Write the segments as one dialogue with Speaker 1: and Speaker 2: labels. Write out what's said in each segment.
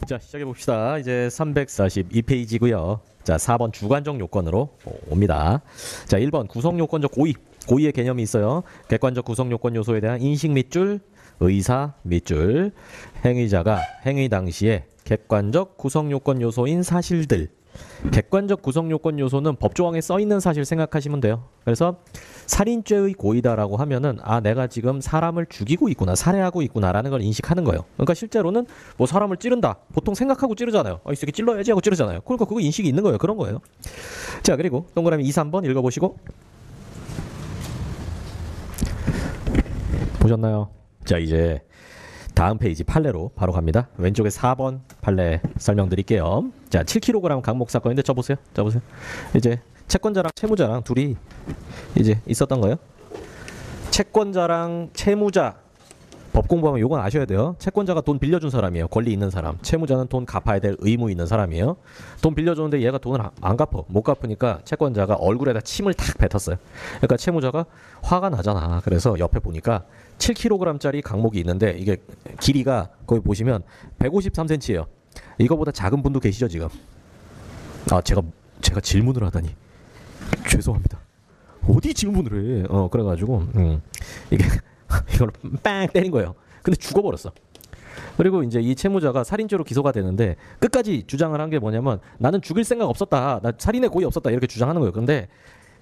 Speaker 1: 자, 시작해 봅시다. 이제 342페이지고요. 자, 4번 주관적 요건으로 옵니다. 자, 1번 구성 요건적 고의. 고의의 개념이 있어요. 객관적 구성 요건 요소에 대한 인식 밑줄, 의사 밑줄. 행위자가 행위 당시에 객관적 구성 요건 요소인 사실들. 객관적 구성 요건 요소는 법조항에 써 있는 사실 생각하시면 돼요. 그래서 살인죄의 고의다라고 하면은 아, 내가 지금 사람을 죽이고 있구나, 살해하고 있구나라는 걸 인식하는 거예요. 그러니까 실제로는 뭐 사람을 찌른다, 보통 생각하고 찌르잖아요. 이 새끼 찔러야지 하고 찌르잖아요. 그러니까 그거 인식이 있는 거예요. 그런 거예요. 자, 그리고 동그라미 2, 3번 읽어보시고. 보셨나요? 자, 이제 다음 페이지 판례로 바로 갑니다. 왼쪽에 4번 판례 설명드릴게요. 자, 7kg 강목 사건인데 저 보세요. 이제 채권자랑 채무자랑 둘이 이제 있었던 거예요. 채권자랑 채무자, 법 공부하면 요건 아셔야 돼요. 채권자가 돈 빌려준 사람이에요. 권리 있는 사람. 채무자는 돈 갚아야 될 의무 있는 사람이에요. 돈 빌려줬는데 얘가 돈을 안 갚아. 못 갚으니까 채권자가 얼굴에다 침을 탁 뱉었어요. 그러니까 채무자가 화가 나잖아. 그래서 옆에 보니까 7kg짜리 강목이 있는데 이게 길이가 거기 보시면 153cm예요. 이거보다 작은 분도 계시죠 지금? 아, 제가 질문을 하다니 죄송합니다. 어디 질문을 해? 그래가지고 이게 이걸 빵 때린 거예요. 근데 죽어버렸어. 그리고 이제 이 채무자가 살인죄로 기소가 되는데 끝까지 주장을 한 게 뭐냐면 나는 죽일 생각 없었다, 나 살인의 고의 없었다, 이렇게 주장하는 거예요. 그런데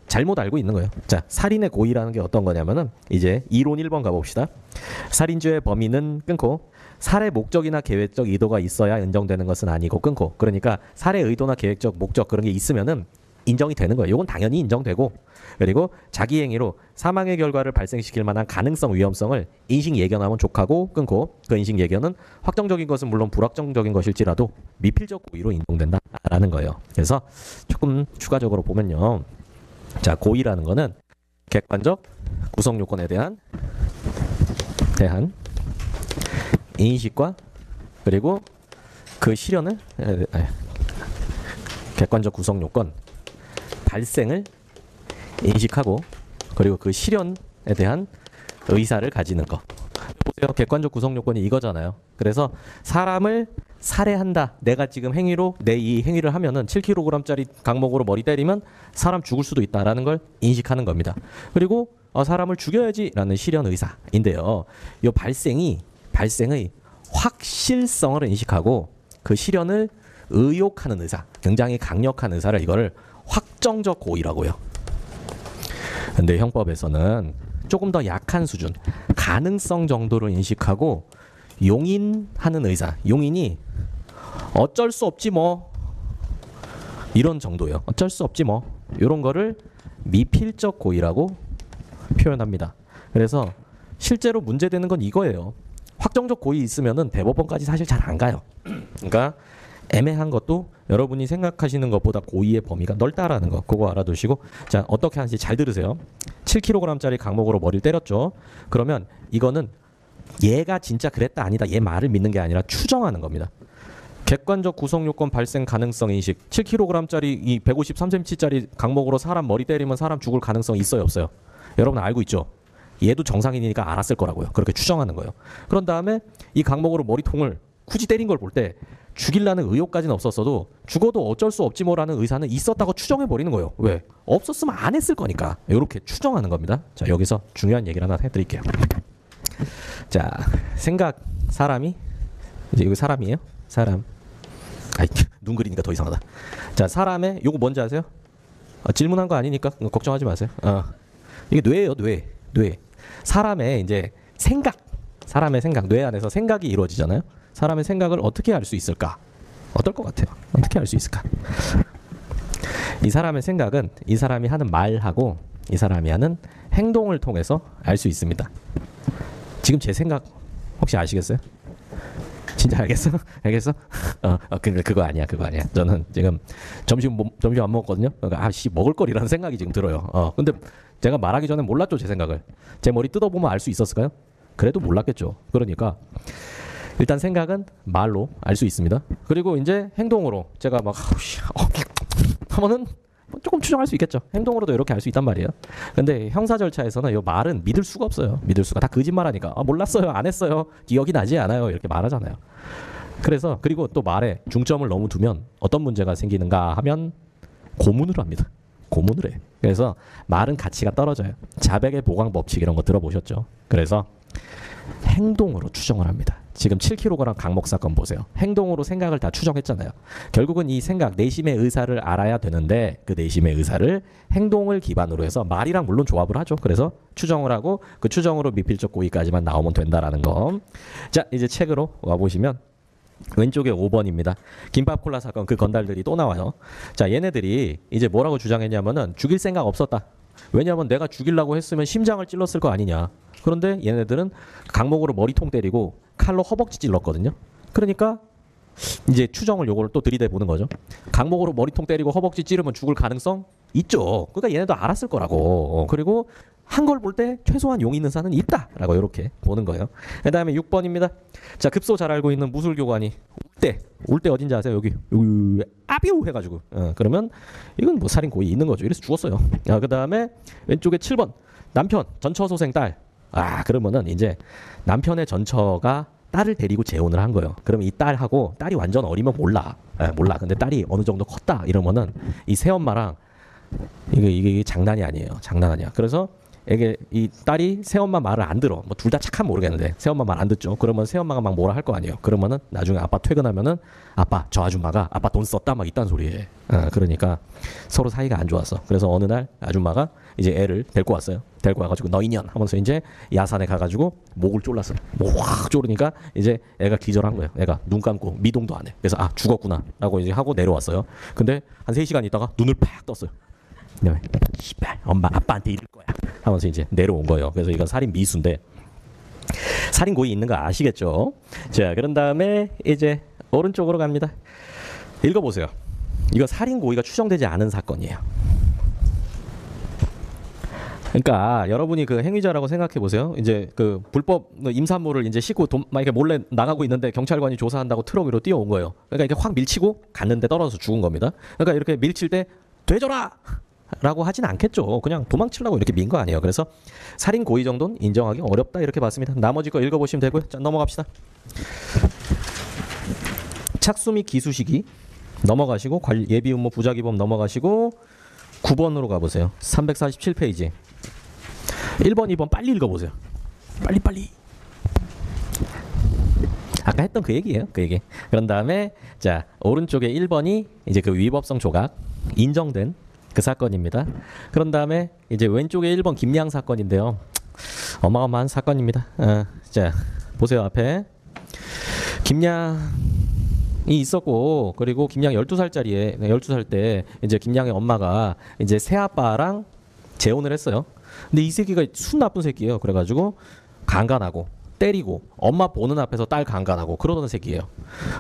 Speaker 1: 잘못 알고 있는 거예요. 자, 살인의 고의라는 게 어떤 거냐면은 이제 이론 1번 가봅시다. 살인죄의 범위는 끊고 살해 목적이나 계획적 의도가 있어야 인정되는 것은 아니고 끊고, 그러니까 살해 의도나 계획적 목적 그런 게 있으면은 인정이 되는 거예요. 이건 당연히 인정되고, 그리고 자기 행위로 사망의 결과를 발생시킬 만한 가능성, 위험성을 인식 예견하면 족하고 끊고, 그 인식 예견은 확정적인 것은 물론 불확정적인 것일지라도 미필적 고의로 인정된다라는 거예요. 그래서 조금 추가적으로 보면요. 자, 고의라는 거는 객관적 구성 요건에 대한 인식과 그리고 그 실현을 객관적 구성 요건 발생을 인식하고 그리고 그 실현에 대한 의사를 가지는 거. 보세요. 객관적 구성 요건이 이거잖아요. 그래서 사람을 살해한다. 내가 지금 행위로 내 이 행위를 하면은 7kg짜리 강목으로 머리 때리면 사람 죽을 수도 있다라는 걸 인식하는 겁니다. 그리고 사람을 죽여야지라는 실현 의사인데요. 이 발생의 확실성을 인식하고 그 실현을 의욕하는 의사, 굉장히 강력한 의사를, 이거를 확정적 고의라고요. 근데 형법에서는 조금 더 약한 수준, 가능성 정도로 인식하고 용인하는 의사, 용인이 어쩔 수 없지 뭐 이런 정도예요. 어쩔 수 없지 뭐 이런 거를 미필적 고의라고 표현합니다. 그래서 실제로 문제되는 건 이거예요. 확정적 고의 있으면은 대법원까지 사실 잘 안 가요. 그러니까 애매한 것도 여러분이 생각하시는 것보다 고의의 범위가 넓다라는 거, 그거 알아두시고. 자, 어떻게 하는지 잘 들으세요. 7kg짜리 강목으로 머리를 때렸죠. 그러면 이거는 얘가 진짜 그랬다 아니다, 얘 말을 믿는 게 아니라 추정하는 겁니다. 객관적 구성 요건 발생 가능성 인식. 7kg짜리 이 153cm짜리 강목으로 사람 머리 때리면 사람 죽을 가능성 있어요, 없어요? 여러분 알고 있죠? 얘도 정상인이니까 알았을 거라고요. 그렇게 추정하는 거예요. 그런 다음에 이 강목으로 머리통을 굳이 때린 걸 볼 때 죽일라는 의욕까지는 없었어도 죽어도 어쩔 수 없지 뭐라는 의사는 있었다고 추정해 버리는 거예요. 왜? 없었으면 안 했을 거니까. 이렇게 추정하는 겁니다. 자, 여기서 중요한 얘기를 하나 해드릴게요. 자, 생각, 사람이 이제 이거 사람이에요? 사람. 아이, 눈 그리니까 더 이상하다. 자, 사람의 요거 뭔지 아세요? 질문한 거 아니니까 걱정하지 마세요. 이게 뇌예요, 뇌. 사람의 이제 사람의 생각, 뇌 안에서 생각이 이루어지잖아요. 사람의 생각을 어떻게 알 수 있을까? 어떨 것 같아요? 어떻게 알 수 있을까? 이 사람의 생각은 이 사람이 하는 말하고 이 사람이 하는 행동을 통해서 알 수 있습니다. 지금 제 생각 혹시 아시겠어요? 진짜 알겠어? 알겠어? 그거 아니야. 저는 지금 점심 안 먹었거든요. 그러니까 먹을 거리라는 생각이 지금 들어요. 근데 제가 말하기 전에 몰랐죠, 제 생각을. 제 머리 뜯어보면 알 수 있었을까요? 그래도 몰랐겠죠. 그러니까 일단 생각은 말로 알 수 있습니다. 그리고 이제 행동으로 제가 막 하면은 조금 추정할 수 있겠죠. 행동으로도 이렇게 알 수 있단 말이에요. 근데 형사 절차에서는 이 말은 믿을 수가 없어요. 믿을 수가. 다 거짓말하니까. 몰랐어요, 안 했어요, 기억이 나지 않아요, 이렇게 말하잖아요. 그래서 그리고 또 말에 중점을 너무 두면 어떤 문제가 생기는가 하면 고문을 합니다. 고문을 해. 그래서 말은 가치가 떨어져요. 자백의 보강 법칙 이런 거 들어보셨죠? 그래서 행동으로 추정을 합니다. 지금 7kg 강목 사건 보세요. 행동으로 생각을 다 추정했잖아요. 결국은 이 생각, 내심의 의사를 알아야 되는데 그 내심의 의사를 행동을 기반으로 해서 말이랑 물론 조합을 하죠. 그래서 추정을 하고 그 추정으로 미필적 고의까지만 나오면 된다라는 거. 자, 이제 책으로 와보시면 왼쪽에 5번입니다. 김밥 콜라 사건 그 건달들이 또 나와요. 자, 얘네들이 이제 뭐라고 주장했냐면은 죽일 생각 없었다. 왜냐하면 내가 죽이려고 했으면 심장을 찔렀을 거 아니냐. 그런데 얘네들은 강목으로 머리통 때리고 칼로 허벅지 찔렀거든요. 그러니까 이제 추정을 요걸 또 들이대 보는 거죠. 강목으로 머리통 때리고 허벅지 찌르면 죽을 가능성 있죠. 그러니까 얘네도 알았을 거라고. 그리고 한 걸 볼 때 최소한 용의 능사는 있다라고 이렇게 보는 거예요. 그다음에 6번입니다. 자, 급소 잘 알고 있는 무술교관이 올 때 어딘지 아세요? 여기 아비우 해가지고 그러면 이건 뭐 살인 고의 있는 거죠. 이래서 죽었어요. 그다음에 왼쪽에 7번 남편 전처소생 딸. 그러면은 이제 남편의 전처가 딸을 데리고 재혼을 한 거예요. 그러면 이 딸하고 딸이 완전 어리면 몰라. 몰라. 근데 딸이 어느 정도 컸다 이러면은 이 새엄마랑 이게 장난이 아니에요. 장난 아니야. 그래서 이게 이 딸이 새엄마 말을 안 들어. 뭐 둘 다 착하면 모르겠는데 새엄마 말 안 듣죠. 그러면 새엄마가 막 뭐라 할 거 아니에요. 그러면은 나중에 아빠 퇴근하면은 아빠 저 아줌마가 아빠 돈 썼다 막 이딴 소리해. 그러니까 서로 사이가 안 좋았어. 그래서 어느 날 아줌마가 이제 애를 데리고 왔어요. 데리고 와가지고 너 인연 하면서 이제 야산에 가가지고 목을 졸랐어요. 목 확 졸으니까 이제 애가 기절한 거예요. 애가 눈 감고 미동도 안 해. 그래서 죽었구나 라고 이제 하고 내려왔어요. 근데 한 3시간 있다가 눈을 팍 떴어요. 씨발 엄마 아빠한테 이럴 거야 하면서 이제 내려온 거예요. 그래서 이건 살인 미수인데 살인 고의 있는 거 아시겠죠? 자, 그런 다음에 이제 오른쪽으로 갑니다. 읽어보세요. 이거 살인 고의가 추정되지 않은 사건이에요. 그러니까 여러분이 그 행위자라고 생각해 보세요. 이제 그 불법 임산물을 이제 싣고 막 이렇게 몰래 나가고 있는데 경찰관이 조사한다고 트럭 위로 뛰어온 거예요. 그러니까 이렇게 확 밀치고 갔는데 떨어져서 죽은 겁니다. 그러니까 이렇게 밀칠 때 되져라 라고 하진 않겠죠. 그냥 도망치려고 이렇게 민 거 아니에요. 그래서 살인 고의 정도는 인정하기 어렵다 이렇게 봤습니다. 나머지 거 읽어보시면 되고요. 자, 넘어갑시다. 착수 및 기수 시기 넘어가시고 예비 음모 부작위범 넘어가시고 9번으로 가보세요. 347페이지 1번 2번 빨리 읽어보세요. 빨리 아까 했던 그 얘기예요. 그 얘기. 그런 다음에 자, 오른쪽에 1번이 이제 그 위법성 조각 인정된 그 사건입니다. 그런 다음에 이제 왼쪽에 1번 김양 사건인데요. 어마어마한 사건입니다. 자, 보세요. 앞에 김양이 있었고, 그리고 김양 12살 때 이제 김양의 엄마가 이제 새아빠랑 재혼을 했어요. 근데 이 새끼가 순 나쁜 새끼예요. 그래가지고 강간하고 때리고 엄마 보는 앞에서 딸 강간하고 그러던 새끼예요.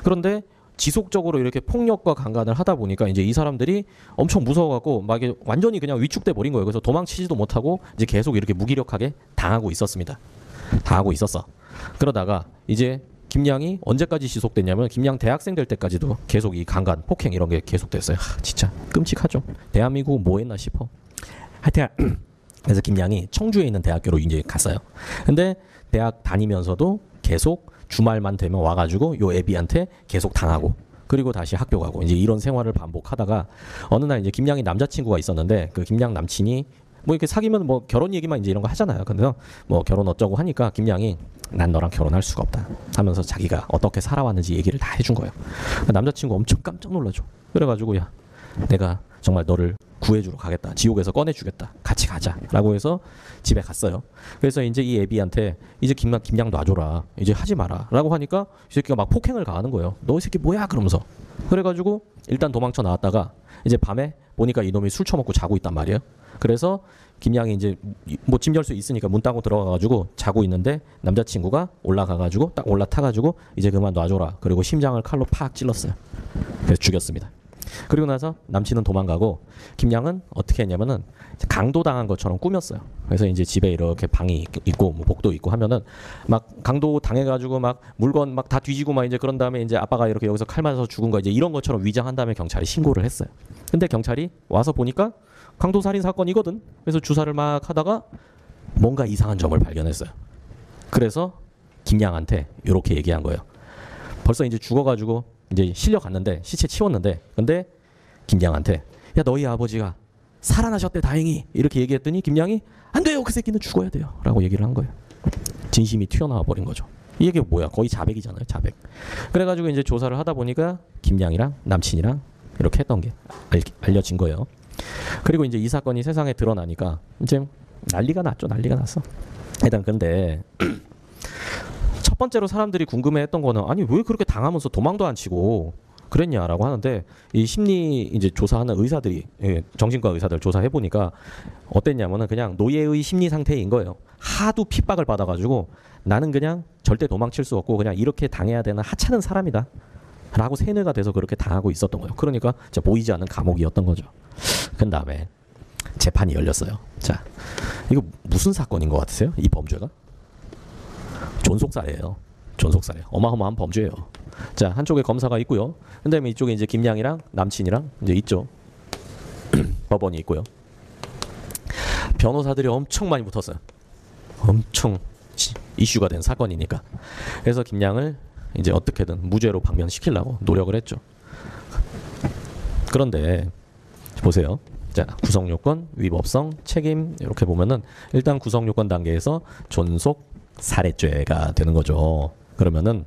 Speaker 1: 그런데 지속적으로 이렇게 폭력과 강간을 하다 보니까 이제 이 사람들이 엄청 무서워갖고 막 완전히 그냥 위축돼 버린 거예요. 그래서 도망치지도 못하고 이제 계속 이렇게 무기력하게 당하고 있었습니다. 당하고 있었어. 그러다가 이제 김양이 언제까지 지속됐냐면 김양 대학생 될 때까지도 계속 이 강간, 폭행 이런 게 계속됐어요. 진짜 끔찍하죠. 대한민국 뭐 했나 싶어. 하여튼 그래서 김양이 청주에 있는 대학교로 이제 갔어요. 근데 대학 다니면서도 계속 주말만 되면 와가지고 요 애비한테 계속 당하고 그리고 다시 학교 가고 이제 이런 생활을 반복하다가 어느 날 이제 김양이 남자친구가 있었는데 그 김양 남친이 뭐 이렇게 사귀면 뭐 결혼 얘기만 이제 이런 거 하잖아요. 근데 뭐 결혼 어쩌고 하니까 김양이 난 너랑 결혼할 수가 없다 하면서 자기가 어떻게 살아왔는지 얘기를 다 해준 거예요. 남자친구 엄청 깜짝 놀라죠. 그래가지고 야 내가 정말 너를 구해주러 가겠다. 지옥에서 꺼내주겠다. 같이 가자라고 해서 집에 갔어요. 그래서 이제 이 애비한테 이제 김양 놔줘라. 이제 하지 마라. 라고 하니까 이 새끼가 막 폭행을 가하는 거예요. 너 이 새끼 뭐야? 그러면서. 그래가지고 일단 도망쳐 나왔다가 이제 밤에 보니까 이놈이 술 처먹고 자고 있단 말이에요. 그래서 김양이 이제 뭐 집 열 수 있으니까 문 따고 들어가가지고 자고 있는데 남자친구가 올라가가지고 딱 올라타가지고 이제 그만 놔줘라. 그리고 심장을 칼로 팍 찔렀어요. 그래서 죽였습니다. 그리고 나서 남친은 도망가고 김양은 어떻게 했냐면은 강도당한 것처럼 꾸몄어요. 그래서 이제 집에 이렇게 방이 있고 뭐 복도 있고 하면은 막 강도 당해가지고 막 물건 막 다 뒤지고 막 이제 그런 다음에 이제 아빠가 이렇게 여기서 칼 맞아서 죽은 거 이제 이런 것처럼 위장한 다음에 경찰에 신고를 했어요. 근데 경찰이 와서 보니까 강도 살인 사건이거든. 그래서 주사를 막 하다가 뭔가 이상한 점을 발견했어요. 그래서 김양한테 이렇게 얘기한 거예요. 벌써 이제 죽어가지고 이제 실려갔는데 시체 치웠는데 근데 김양한테 야 너희 아버지가 살아나셨대 다행히 이렇게 얘기했더니 김양이 안 돼요 그 새끼는 죽어야 돼요 라고 얘기를 한 거예요. 진심이 튀어나와 버린 거죠. 이 얘기가 뭐야 거의 자백이잖아요 자백. 그래가지고 이제 조사를 하다 보니까 김양이랑 남친이랑 이렇게 했던 게 알려진 거예요. 그리고 이제 이 사건이 세상에 드러나니까 이제 난리가 났죠. 난리가 났어. 일단 근데 첫 번째로 사람들이 궁금해했던 거는 아니 왜 그렇게 당하면서 도망도 안 치고 그랬냐라고 하는데 이 심리 이제 조사하는 의사들이 정신과 의사들 조사해 보니까 어땠냐면은 그냥 노예의 심리 상태인 거예요. 하도 핍박을 받아가지고 나는 그냥 절대 도망칠 수 없고 그냥 이렇게 당해야 되는 하찮은 사람이다. 라고 세뇌가 돼서 그렇게 당하고 있었던 거예요. 그러니까 보이지 않는 감옥이었던 거죠. 그 다음에 재판이 열렸어요. 자, 이거 무슨 사건인 것 같으세요? 이 범죄가? 존속살이에요. 존속살이에요. 어마어마한 범죄예요. 자, 한쪽에 검사가 있고요. 그다음에 이쪽에 이제 김양이랑 남친이랑 이제 있죠. 법원이 있고요. 변호사들이 엄청 많이 붙었어요. 엄청 이슈가 된 사건이니까. 그래서 김양을 이제 어떻게든 무죄로 방면시키려고 노력을 했죠. 그런데 보세요. 자, 구성요건, 위법성, 책임 이렇게 보면은 일단 구성요건 단계에서 존속 살해죄가 되는 거죠. 그러면은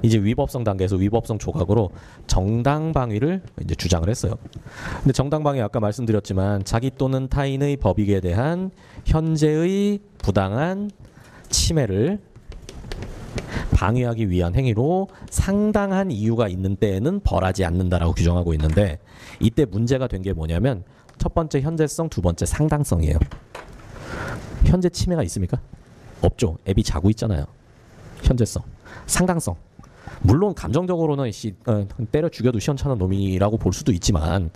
Speaker 1: 이제 위법성 단계에서 위법성 조각으로 정당방위를 이제 주장을 했어요. 근데 정당방위 아까 말씀드렸지만 자기 또는 타인의 법익에 대한 현재의 부당한 침해를 방해하기 위한 행위로 상당한 이유가 있는 때에는 벌하지 않는다라고 규정하고 있는데 이때 문제가 된 게 뭐냐면 첫 번째 현재성, 두 번째 상당성이에요. 현재 침해가 있습니까? 없죠. 앱이 자고 있잖아요. 현재성, 상당성. 물론 감정적으로는 때려 죽여도 시원찮은 놈이라고 볼 수도 있지만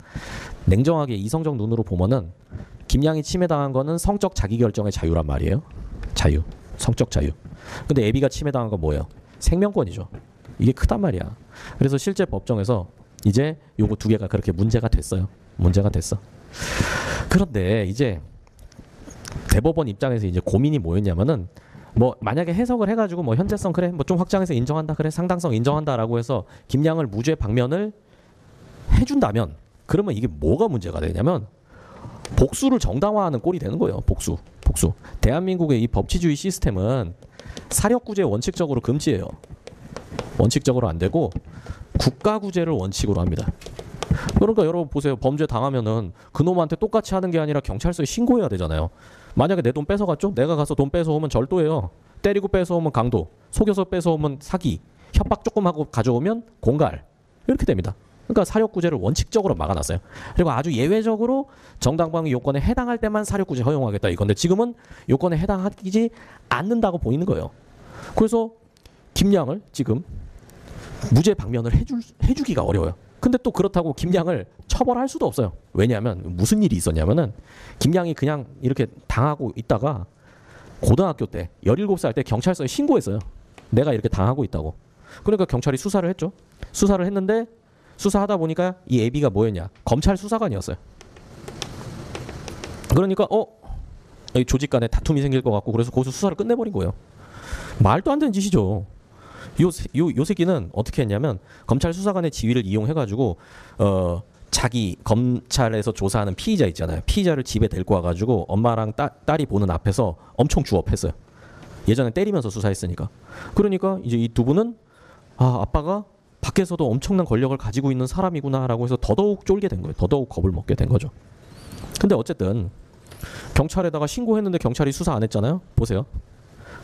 Speaker 1: 냉정하게 이성적 눈으로 보면은 김양이 침해당한 거는 성적 자기결정의 자유란 말이에요. 자유, 성적 자유. 근데 애비가 침해당한 건 뭐예요? 생명권이죠. 이게 크단 말이야. 그래서 실제 법정에서 이제 요거 두 개가 그렇게 문제가 됐어요. 문제가 됐어. 그런데 이제 대법원 입장에서 이제 고민이 뭐였냐면은 뭐 만약에 해석을 해가지고 뭐 현재성 그래 뭐 좀 확장해서 인정한다 그래 상당성 인정한다라고 해서 김양을 무죄 방면을 해준다면 그러면 이게 뭐가 문제가 되냐면 복수를 정당화하는 꼴이 되는 거예요. 복수. 대한민국의 이 법치주의 시스템은 사력구제 원칙적으로 금지예요. 원칙적으로 안 되고 국가구제를 원칙으로 합니다. 그러니까 여러분 보세요. 범죄 당하면은 그놈한테 똑같이 하는 게 아니라 경찰서에 신고해야 되잖아요. 만약에 내 돈 뺏어갔죠? 내가 가서 돈 뺏어오면 절도예요. 때리고 뺏어오면 강도, 속여서 뺏어오면 사기, 협박 조금 하고 가져오면 공갈. 이렇게 됩니다. 그러니까 사력구제를 원칙적으로 막아놨어요. 그리고 아주 예외적으로 정당방위 요건에 해당할 때만 사력구제 허용하겠다 이건데 지금은 요건에 해당하지 않는다고 보이는 거예요. 그래서 김양을 지금 무죄 방면을 해주기가 어려워요. 근데 또 그렇다고 김양을 처벌할 수도 없어요. 왜냐하면 무슨 일이 있었냐면은 김양이 그냥 이렇게 당하고 있다가 고등학교 때 17살 때 경찰서에 신고했어요. 내가 이렇게 당하고 있다고. 그러니까 경찰이 수사를 했죠. 수사를 했는데 수사하다 보니까 이 애비가 뭐였냐? 검찰 수사관이었어요. 그러니까 이 조직 간에 다툼이 생길 것 같고 그래서 거기서 수사를 끝내버린 거예요. 말도 안 되는 짓이죠. 요 새끼는 어떻게 했냐면 검찰 수사관의 지위를 이용해가지고 자기 검찰에서 조사하는 피의자 있잖아요. 피의자를 집에 데리고 와가지고 엄마랑 딸이 보는 앞에서 엄청 주업했어요. 예전에 때리면서 수사했으니까. 그러니까 이제 이 두 분은 아빠가 밖에서도 엄청난 권력을 가지고 있는 사람이구나라고 해서 더더욱 쫄게 된 거예요. 더더욱 겁을 먹게 된 거죠. 근데 어쨌든 경찰에다가 신고했는데 경찰이 수사 안 했잖아요. 보세요.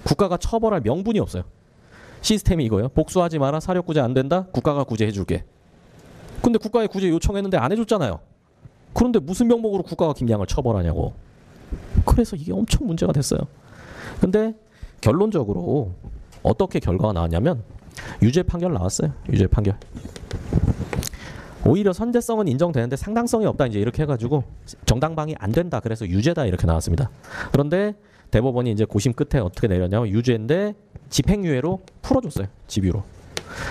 Speaker 1: 국가가 처벌할 명분이 없어요. 시스템이 이거예요. 복수하지 마라. 사력구제 안 된다. 국가가 구제해줄게. 근데 국가에 구제 요청했는데 안 해줬잖아요. 그런데 무슨 명목으로 국가가 김양을 처벌하냐고. 그래서 이게 엄청 문제가 됐어요. 근데 결론적으로 어떻게 결과가 나왔냐면 유죄 판결 나왔어요. 유죄 판결. 오히려 선제성은 인정되는데 상당성이 없다 이제 이렇게 해가지고 정당방위 안 된다 그래서 유죄다 이렇게 나왔습니다. 그런데 대법원이 이제 고심 끝에 어떻게 내렸냐면 유죄인데 집행유예로 풀어줬어요. 집유로.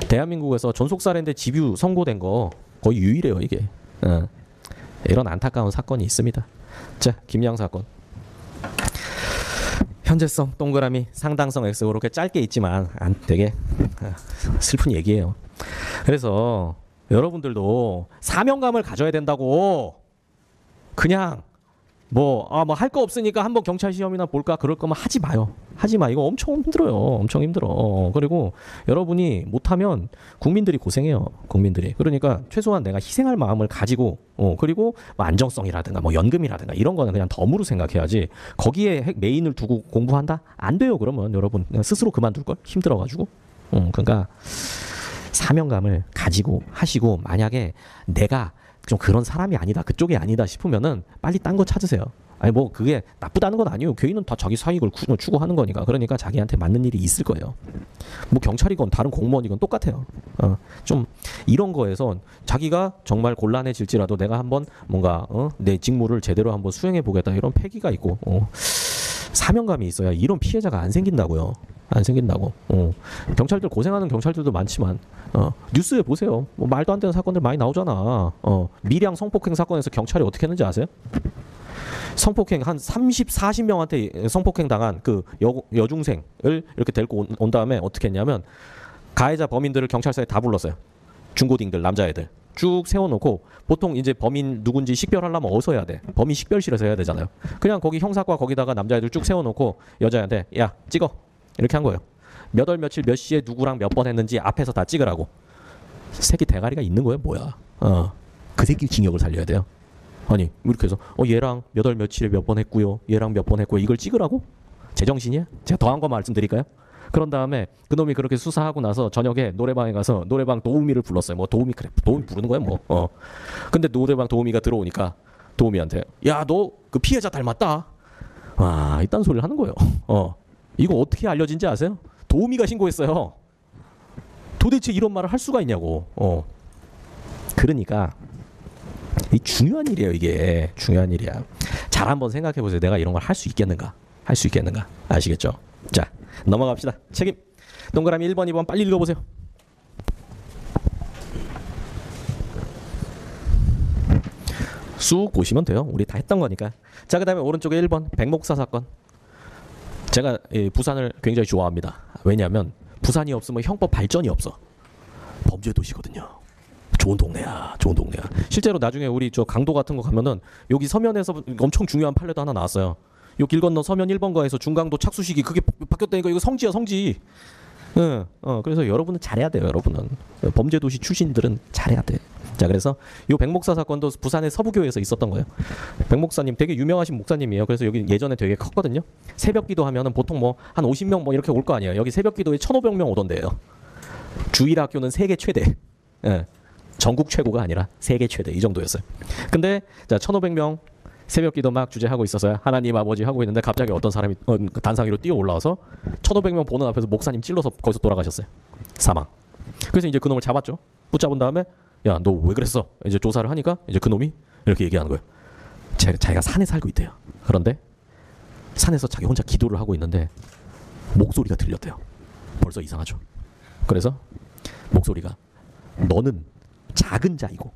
Speaker 1: 대한민국에서 존속살해인데 집유 선고된 거 거의 유일해요 이게. 이런 안타까운 사건이 있습니다. 자, 김양 사건. 현재성 동그라미 상당성 X 이렇게 짧게 있지만 되게 슬픈 얘기예요. 그래서 여러분들도 사명감을 가져야 된다고. 그냥 뭐 할 거 없으니까 한번 경찰 시험이나 볼까 그럴 거면 하지 마요. 하지 마. 이거 엄청 힘들어요. 엄청 힘들어. 그리고 여러분이 못하면 국민들이 고생해요. 국민들이. 그러니까 최소한 내가 희생할 마음을 가지고 그리고 뭐 안정성이라든가 뭐 연금이라든가 이런 거는 그냥 덤으로 생각해야지. 거기에 메인을 두고 공부한다? 안 돼요. 그러면 여러분 스스로 그만둘 걸. 힘들어가지고. 그러니까 사명감을 가지고 하시고, 만약에 내가 좀 그런 사람이 아니다, 그쪽이 아니다 싶으면은 빨리 딴 거 찾으세요. 아니 뭐 그게 나쁘다는 건 아니에요. 개인은 다 자기 사익을 추구하는 거니까. 그러니까 자기한테 맞는 일이 있을 거예요. 뭐 경찰이건 다른 공무원이건 똑같아요. 좀 이런 거에서 자기가 정말 곤란해질지라도 내가 한번 뭔가 내 직무를 제대로 한번 수행해 보겠다, 이런 패기가 있고 사명감이 있어야 이런 피해자가 안 생긴다고요. 안 생긴다고. 경찰들 고생하는 경찰들도 많지만 뉴스에 보세요. 뭐 말도 안 되는 사건들 많이 나오잖아. 밀양 성폭행 사건에서 경찰이 어떻게 했는지 아세요? 성폭행 한 30, 40명한테 성폭행 당한 그 여중생을 이렇게 데리고 온 다음에 어떻게 했냐면 가해자 범인들을 경찰서에 다 불렀어요. 중고딩들, 남자애들 쭉 세워놓고, 보통 이제 범인 누군지 식별하려면 어디서 해야 돼? 범인 식별실에서 해야 되잖아요. 그냥 거기 형사과 거기다가 남자애들 쭉 세워놓고 여자애한테 야 찍어 이렇게 한 거예요. 몇 월 며칠 몇 시에 누구랑 몇 번 했는지 앞에서 다 찍으라고. 새끼 대가리가 있는 거예요 뭐야. 그 새끼 징역을 살려야 돼요. 아니 이렇게 해서 얘랑 몇 월 며칠에 몇 번 했고요, 얘랑 몇 번 했고요, 이걸 찍으라고? 제정신이야? 제가 더한 거 말씀드릴까요? 그런 다음에 그놈이 그렇게 수사하고 나서 저녁에 노래방에 가서 노래방 도우미를 불렀어요. 뭐 도우미, 그래 도우미 부르는 거야 뭐. 근데 노래방 도우미가 들어오니까 도우미한테 야 너 그 피해자 닮았다. 와 이딴 소리를 하는 거예요. 이거 어떻게 알려진지 아세요? 도우미가 신고했어요. 도대체 이런 말을 할 수가 있냐고. 그러니까 이 중요한 일이에요. 이게 중요한 일이야. 잘 한번 생각해 보세요. 내가 이런 걸 할 수 있겠는가? 할 수 있겠는가? 아시겠죠? 자 넘어갑시다. 책임. 동그라미 1번 2번 빨리 읽어보세요. 쑥 보시면 돼요. 우리 다 했던 거니까. 자, 그 다음에 오른쪽에 1번 백목사 사건. 제가 부산을 굉장히 좋아합니다. 왜냐하면 부산이 없으면 형법 발전이 없어. 범죄 도시거든요. 좋은 동네야. 좋은 동네야. 실제로 나중에 우리 저 강도 같은 거 가면은 여기 서면에서 엄청 중요한 판례도 하나 나왔어요. 요 길 건너 서면 1번가에서 중강도 착수식이 그게 바뀌었다니까. 이거 성지야 성지. 그래서 여러분은 잘해야 돼요. 여러분은 범죄 도시 출신들은 잘해야 돼. 자, 그래서 요 백목사 사건도 부산의 서부교회에서 있었던 거예요. 백목사님 되게 유명하신 목사님이에요. 그래서 여기 예전에 되게 컸거든요. 새벽기도 하면은 보통 뭐 한 50명 뭐 이렇게 올 거 아니에요. 여기 새벽기도에 1,500명 오던데요. 주일학교는 세계 최대. 전국 최고가 아니라 세계 최대 이 정도였어요. 근데 자 1,500명 새벽기도 막 주재하고 있어서요. 하나님 아버지 하고 있는데 갑자기 어떤 사람이 단상 위로 뛰어 올라와서 1,500명 보는 앞에서 목사님 찔러서 거기서 돌아가셨어요. 사망. 그래서 이제 그놈을 잡았죠. 붙잡은 다음에 야 너 왜 그랬어? 이제 조사를 하니까 이제 그놈이 이렇게 얘기하는 거예요. 자기가 산에 살고 있대요. 그런데 산에서 자기 혼자 기도를 하고 있는데 목소리가 들렸대요. 벌써 이상하죠. 그래서 목소리가 너는 작은 자이고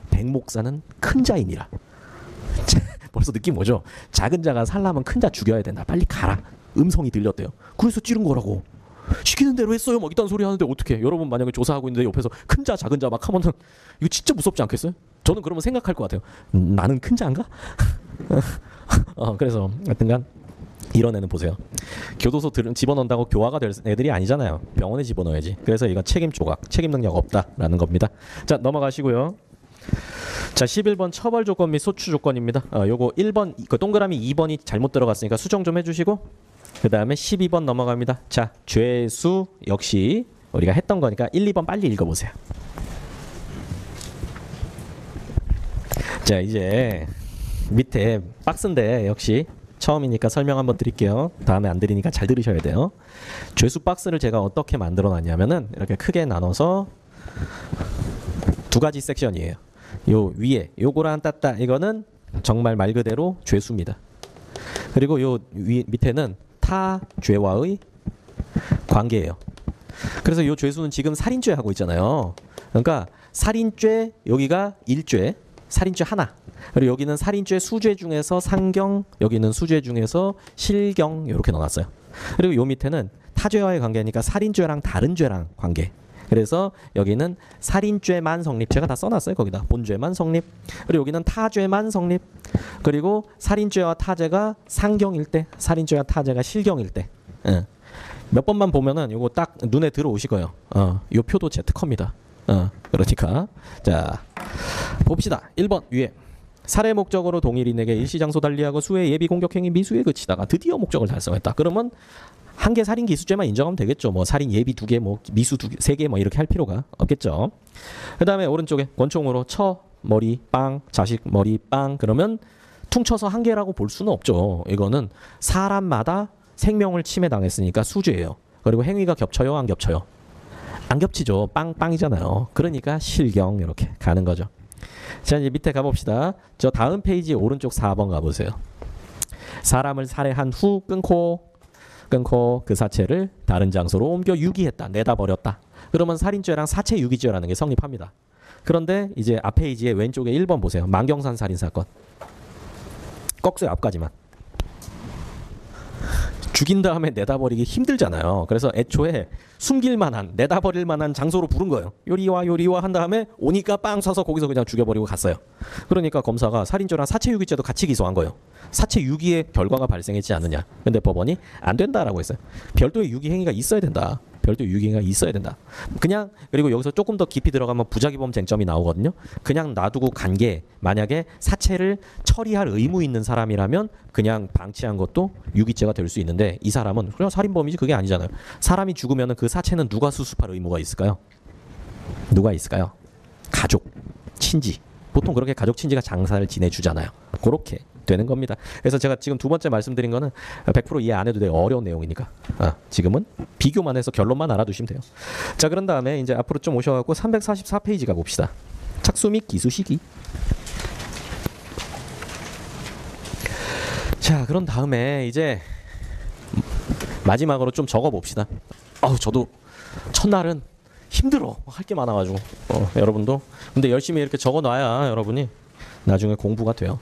Speaker 1: 백목사는 큰 자이니라. 벌써 느낌 오죠? 작은 자가 살려면 큰 자 죽여야 된다. 빨리 가라. 음성이 들렸대요. 그래서 찌른 거라고. 시키는 대로 했어요. 막 이딴 소리 하는데 어떻게? 여러분 만약에 조사하고 있는데 옆에서 큰 자 작은 자 막 하면은 이거 진짜 무섭지 않겠어요? 저는 그러면 생각할 것 같아요. 나는 큰 자인가? 그래서 하여튼간 이런 애는 보세요. 교도소 집어넣는다고 교화가 될 애들이 아니잖아요. 병원에 집어넣어야지. 그래서 이건 책임 조각, 책임 능력 없다라는 겁니다. 자 넘어가시고요. 자 11번 처벌 조건 및 소추 조건입니다. 요거 1번 그 동그라미 2번이 잘못 들어갔으니까 수정 좀 해주시고 그 다음에 12번 넘어갑니다. 자 죄수 역시 우리가 했던 거니까 1, 2번 빨리 읽어보세요. 자 이제 밑에 박스인데 역시 처음이니까 설명 한번 드릴게요. 다음에 안 드리니까 잘 들으셔야 돼요. 죄수 박스를 제가 어떻게 만들어 놨냐면은 이렇게 크게 나눠서 두 가지 섹션이에요. 요 위에 요거랑 따따 이거는 정말 말 그대로 죄수입니다. 그리고 요 밑에는 타 죄와의 관계예요. 그래서 요 죄수는 지금 살인죄 하고 있잖아요. 그러니까 살인죄 여기가 1죄 살인죄 하나. 그리고 여기는 살인죄 수죄 중에서 상경, 여기는 수죄 중에서 실경 이렇게 넣어놨어요. 그리고 요 밑에는 타죄와의 관계니까 살인죄랑 다른 죄랑 관계. 그래서 여기는 살인죄만 성립. 제가 다 써놨어요. 거기다 본죄만 성립. 그리고 여기는 타죄만 성립. 그리고 살인죄와 타죄가 상경일 때, 살인죄와 타죄가 실경일 때. 예. 몇 번만 보면은 요거 딱 눈에 들어오실 거예요. 요 표도 제 특허입니다. 그러니까 자 봅시다. 1번 위에 살해 목적으로 동일인에게 일시장소 달리하고 수의 예비 공격행위 미수에 그치다가 드디어 목적을 달성했다. 그러면 한 개 살인 기수죄만 인정하면 되겠죠. 뭐 살인 예비 2개, 뭐 미수 2개, 3개 뭐 이렇게 할 필요가 없겠죠. 그다음에 오른쪽에 권총으로 쳐 머리 빵, 자식 머리 빵 그러면 퉁쳐서 한 개라고 볼 수는 없죠. 이거는 사람마다 생명을 침해당했으니까 수죄예요. 그리고 행위가 겹쳐요, 안 겹쳐요? 안 겹치죠. 빵빵이잖아요. 그러니까 실경 이렇게 가는 거죠. 자 이제 밑에 가봅시다. 저 다음 페이지 오른쪽 4번 가보세요. 사람을 살해한 후 끊고 그 사체를 다른 장소로 옮겨 유기했다. 내다 버렸다. 그러면 살인죄랑 사체 유기죄라는 게 성립합니다. 그런데 이제 앞 페이지에 왼쪽에 1번 보세요. 만경산 살인사건. 꺽쇠 앞까지만. 죽인 다음에 내다 버리기 힘들잖아요. 그래서 애초에 숨길 만한, 내다 버릴 만한 장소로 부른 거예요. 요리와 한 다음에 오니까 빵 쏴서 거기서 그냥 죽여버리고 갔어요. 그러니까 검사가 살인죄랑 사체유기죄도 같이 기소한 거예요. 사체유기의 결과가 발생했지 않느냐. 근데 법원이 안 된다라고 했어요. 별도의 유기 행위가 있어야 된다. 별도의 유기 행위가 있어야 된다. 그냥 그리고 여기서 조금 더 깊이 들어가면 부작위범 쟁점이 나오거든요. 그냥 놔두고 간 게 만약에 사체를 처리할 의무 있는 사람이라면 그냥 방치한 것도 유기죄가 될 수 있는데 이 사람은 그냥 살인범이지 그게 아니잖아요. 사람이 죽으면 그 사체는 누가 수습할 의무가 있을까요? 누가 있을까요? 가족, 친지. 보통 그렇게 가족 친지가 장사를 지내주잖아요. 그렇게 되는 겁니다. 그래서 제가 지금 두 번째 말씀드린 거는 100% 이해 안 해도 돼요. 어려운 내용이니까. 지금은 비교만 해서 결론만 알아두시면 돼요. 자, 그런 다음에 이제 앞으로 좀 오셔갖고 344페이지 가봅시다. 착수 및 기수 시기. 자, 그런 다음에 이제 마지막으로 좀 적어봅시다. 저도 첫날은 힘들어. 할 게 많아가지고. 여러분도. 근데 열심히 이렇게 적어놔야 여러분이 나중에 공부가 돼요.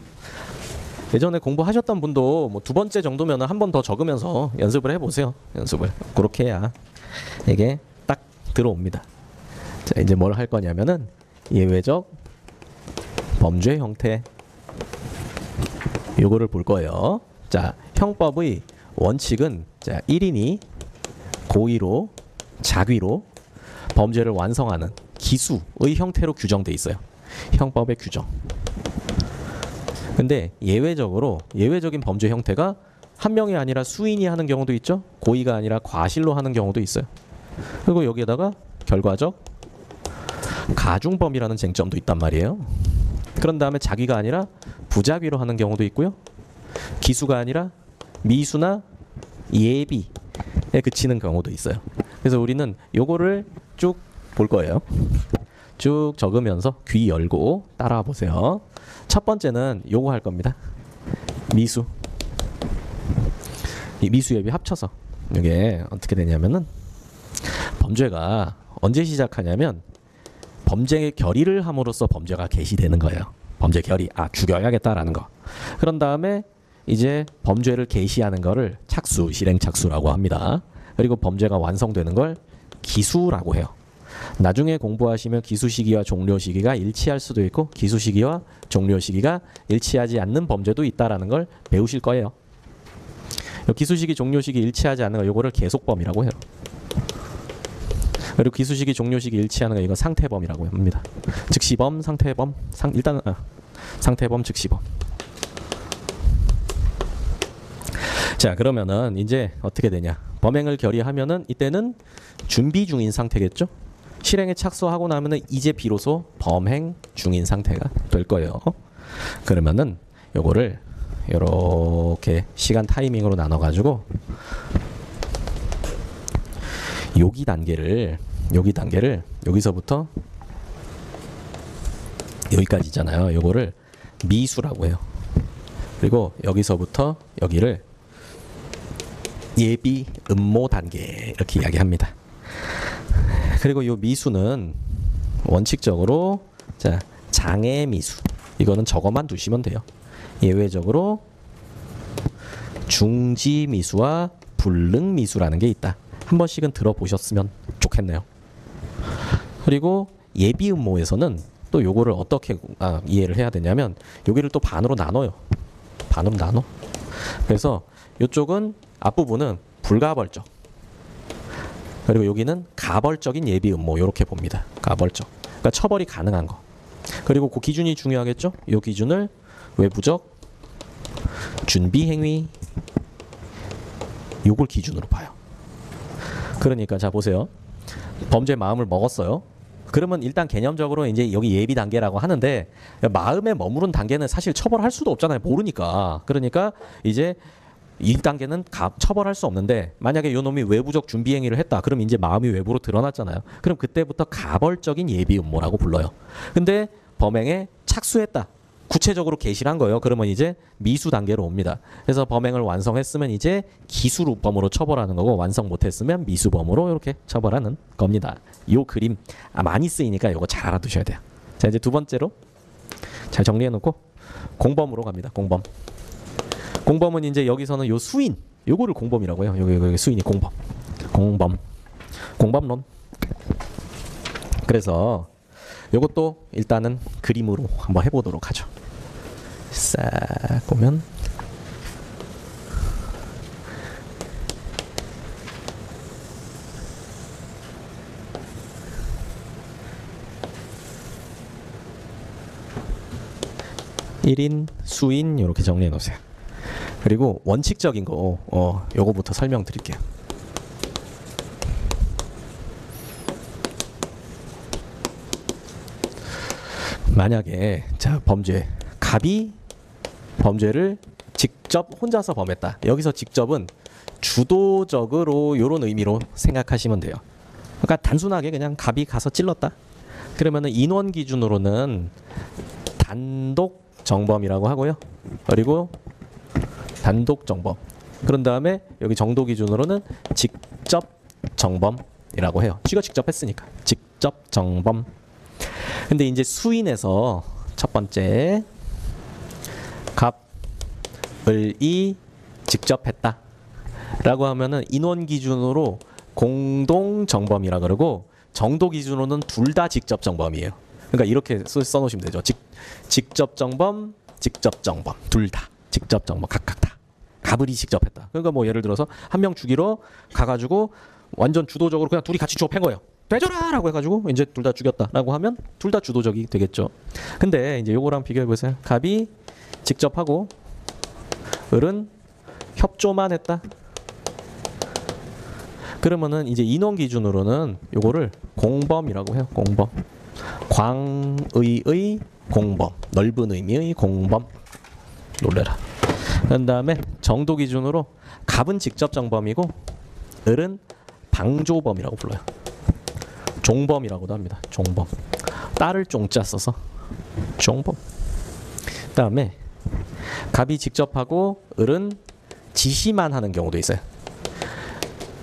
Speaker 1: 예전에 공부하셨던 분도 뭐 두 번째 정도면 한 번 더 적으면서 연습을 해보세요. 연습을. 그렇게 해야 이게 딱 들어옵니다. 자, 이제 뭘 할 거냐면은 예외적 범죄 형태 요거를 볼 거예요. 자, 형법의 원칙은 자, 1인이 고의로 자귀로 범죄를 완성하는 기수의 형태로 규정돼 있어요. 형법의 규정. 근데 예외적인 범죄 형태가 한 명이 아니라 수인이 하는 경우도 있죠. 고의가 아니라 과실로 하는 경우도 있어요. 그리고 여기에다가 결과적 가중범이라는 쟁점도 있단 말이에요. 그런 다음에 자귀가 아니라 부자귀로 하는 경우도 있고요. 기수가 아니라 미수나 예비에 그치는 경우도 있어요. 그래서 우리는 요거를 쭉 볼 거예요. 쭉 적으면서 귀 열고 따라와 보세요. 첫 번째는 요거 할 겁니다. 미수. 이 미수 예비 합쳐서 이게 어떻게 되냐면은 범죄가 언제 시작하냐면 범죄의 결의를 함으로써 범죄가 개시되는 거예요. 범죄 결의. 죽여야겠다라는 거. 그런 다음에 이제 범죄를 개시하는 거를 착수, 실행 착수라고 합니다. 그리고 범죄가 완성되는 걸 기수라고 해요. 나중에 공부하시면 기수 시기와 종료 시기가 일치할 수도 있고 기수 시기와 종료 시기가 일치하지 않는 범죄도 있다라는 걸 배우실 거예요. 기수 시기, 종료 시기 일치하지 않는 거 이거를 계속범이라고 해요. 그리고 기수 시기, 종료 시기 일치하는 거 이거 상태범이라고 합니다. 즉시범, 상태범, 일단은 상태범, 즉시범. 자, 그러면은 이제 어떻게 되냐? 범행을 결의하면은 이때는 준비 중인 상태겠죠? 실행에 착수하고 나면은 이제 비로소 범행 중인 상태가 될 거예요. 그러면은 요거를 이렇게 시간 타이밍으로 나눠 가지고 요기 단계를 여기서부터 여기까지잖아요. 요거를 미수라고 해요. 그리고 여기서부터 여기를 예비 음모 단계 이렇게 이야기합니다. 그리고 이 미수는 원칙적으로 자, 장애 미수. 이거는 저거만 두시면 돼요. 예외적으로 중지 미수와 불능 미수라는 게 있다. 한 번씩은 들어보셨으면 좋겠네요. 그리고 예비 음모에서는 또 요거를 어떻게 이해를 해야 되냐면 여기를 또 반으로 나눠요. 반으로 나눠. 그래서 이쪽은 앞부분은 불가벌적. 그리고 여기는 가벌적인 예비 음모 이렇게 봅니다. 가벌적. 그러니까 처벌이 가능한 거. 그리고 그 기준이 중요하겠죠? 이 기준을 외부적 준비 행위 요걸 기준으로 봐요. 그러니까 자 보세요. 범죄 마음을 먹었어요. 그러면 일단 개념적으로 이제 여기 예비 단계라고 하는데 마음에 머무른 단계는 사실 처벌할 수도 없잖아요. 모르니까. 그러니까 이제 1단계는 처벌할 수 없는데 만약에 요 놈이 외부적 준비 행위를 했다. 그럼 이제 마음이 외부로 드러났잖아요. 그럼 그때부터 가벌적인 예비 음모라고 불러요. 근데 범행에 착수했다. 구체적으로 개시를 한 거예요. 그러면 이제 미수 단계로 옵니다. 그래서 범행을 완성했으면 이제 기수루범으로 처벌하는 거고 완성 못했으면 미수범으로 이렇게 처벌하는 겁니다. 요 그림 많이 쓰이니까 이거 잘 알아두셔야 돼요. 자 이제 두 번째로 잘 정리해놓고 공범으로 갑니다. 공범. 공범은 이제 여기서는 요 수인 요거를 공범이라고 해요. 여기 수인이 공범. 공범론. 그래서 요것도 일단은 그림으로 한번 해보도록 하죠. 싹 보면 일인 수인 이렇게 정리해 놓으세요. 그리고 원칙적인 거 요거부터 설명드릴게요. 만약에 자 갑이 범죄를 직접 혼자서 범했다. 여기서 직접은 주도적으로 이런 의미로 생각하시면 돼요. 그러니까 단순하게 그냥 갑이 가서 찔렀다. 그러면은 인원 기준으로는 단독 정범이라고 하고요. 그리고 단독 정범. 그런 다음에 여기 정도 기준으로는 직접 정범이라고 해요. 쥐가 직접 했으니까 직접 정범. 근데 이제 수인에서 첫 번째 갑을이 직접 했다 라고 하면은 인원 기준으로 공동 정범이라 그러고 정도 기준으로는 둘 다 직접 정범이에요. 그러니까 이렇게 써놓으시면 되죠. 직접 정범 둘 다 직접 정범 각각 다 갑을이 직접 했다. 그러니까 뭐 예를 들어서 한 명 죽이러 가가지고 완전 주도적으로 그냥 둘이 같이 주워 팬 거예요. 되줘라! 라고 해가지고 이제 둘 다 죽였다 라고 하면 둘 다 주도적이 되겠죠. 근데 이제 요거랑 비교해 보세요. 갑이 직접 하고 을은 협조만 했다. 그러면은 이제 인원 기준으로는 요거를 공범이라고 해요. 공범. 광의의 공범. 넓은 의미의 공범. 놀래라. 그 다음에 정도 기준으로 갑은 직접 정범이고 을은 방조범이라고 불러요. 종범이라고도 합니다. 종범. 딸을 종자 써서 종범. 그다음에 갑이 직접 하고 을은 지시만 하는 경우도 있어요.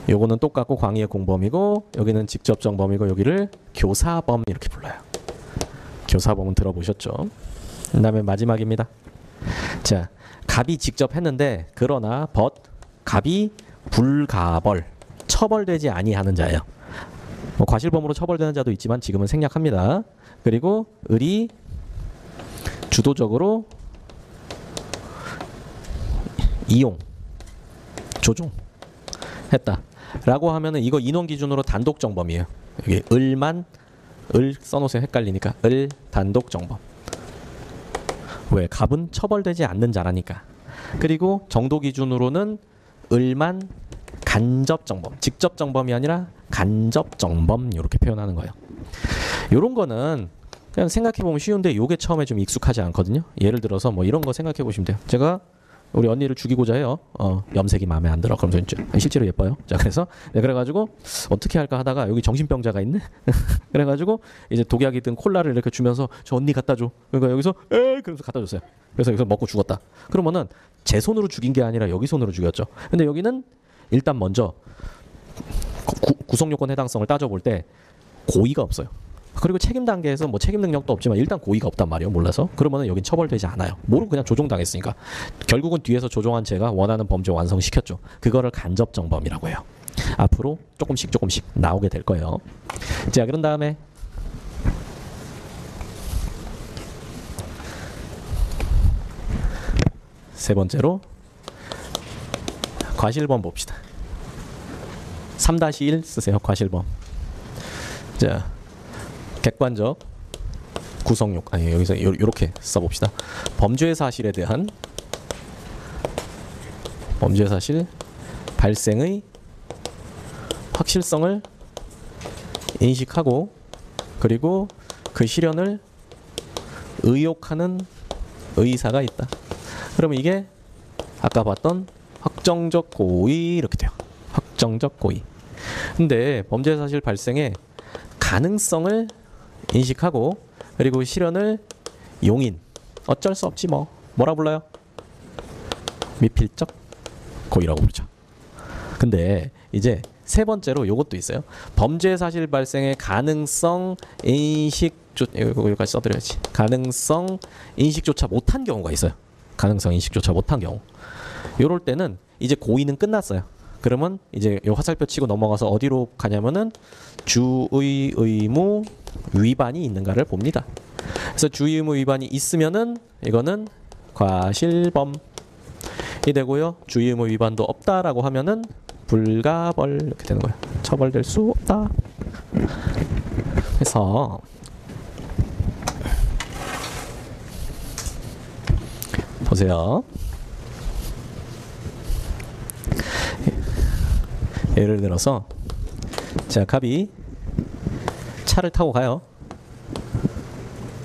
Speaker 1: 요거는 똑같고 광의의 공범이고 여기는 직접 정범이고 여기를 교사범 이렇게 불러요. 교사범은 들어보셨죠? 그다음에 마지막입니다. 자, 갑이 직접 했는데 그러나 갑이 불가벌 처벌되지 아니하는 자예요. 뭐 과실범으로 처벌되는 자도 있지만 지금은 생략합니다. 그리고 을이 주도적으로 이용, 조종했다 라고 하면은 이거 인원 기준으로 단독 정범이에요. 여기 을 써놓으세요. 헷갈리니까 을 단독 정범. 왜? 갑은 처벌되지 않는 자라니까. 그리고 정도 기준으로는 을만 간접 정범, 직접 정범이 아니라 간접 정범 이렇게 표현하는 거예요. 이런 거는 그냥 생각해 보면 쉬운데 요게 처음에 좀 익숙하지 않거든요. 예를 들어서 뭐 이런 거 생각해 보시면 돼요. 제가 우리 언니를 죽이고자 해요. 염색이 마음에 안 들어. 그럼 실제로 예뻐요. 자, 그래서 그래가지고 어떻게 할까 하다가 여기 정신병자가 있네. 그래가지고 이제 독약이든 콜라를 이렇게 주면서 저 언니 갖다 줘. 그러니까 여기서 그러면서 갖다 줬어요. 그래서 여기서 먹고 죽었다. 그러면은 제 손으로 죽인 게 아니라 여기 손으로 죽였죠. 근데 여기는 일단 먼저 구속 요건 해당성을 따져볼 때 고의가 없어요. 그리고 책임 단계에서 뭐 책임 능력도 없지만 일단 고의가 없단 말이에요. 몰라서. 그러면은 여긴 처벌되지 않아요. 모르고 그냥 조종당했으니까. 결국은 뒤에서 조종한 제가 원하는 범죄 완성시켰죠. 그거를 간접 정범이라고 해요. 앞으로 조금씩 나오게 될 거예요. 자, 그런 다음에 세 번째로 과실범 봅시다. 3-1 쓰세요. 과실범. 자, 객관적 구성욕, 아니 여기서 이렇게 써봅시다. 범죄 사실에 대한 범죄 사실 발생의 확실성을 인식하고 그리고 그 실현을 의욕하는 의사가 있다. 그러면 이게 아까 봤던 확정적 고의 이렇게 돼요. 확정적 고의. 근데 범죄 사실 발생의 가능성을 인식하고 그리고 실현을 용인. 어쩔 수 없지 뭐. 뭐라 불러요? 미필적 고의라고 부르죠. 근데 이제 세 번째로 요것도 있어요. 범죄 사실 발생의 가능성 여기까지 써드려야지. 가능성 인식조차 못한 경우가 있어요. 가능성 인식조차 못한 경우. 요럴 때는 이제 고의는 끝났어요. 그러면 이제 요 화살표 치고 넘어가서 어디로 가냐면은 주의 의무 위반이 있는가를 봅니다. 그래서 주의 의무 위반이 있으면은 이거는 과실범이 되고요. 주의 의무 위반도 없다라고 하면은 불가벌 이렇게 되는 거예요. 처벌될 수 없다. 그래서 보세요. 예를 들어서 자, 갑이 차를 타고 가요.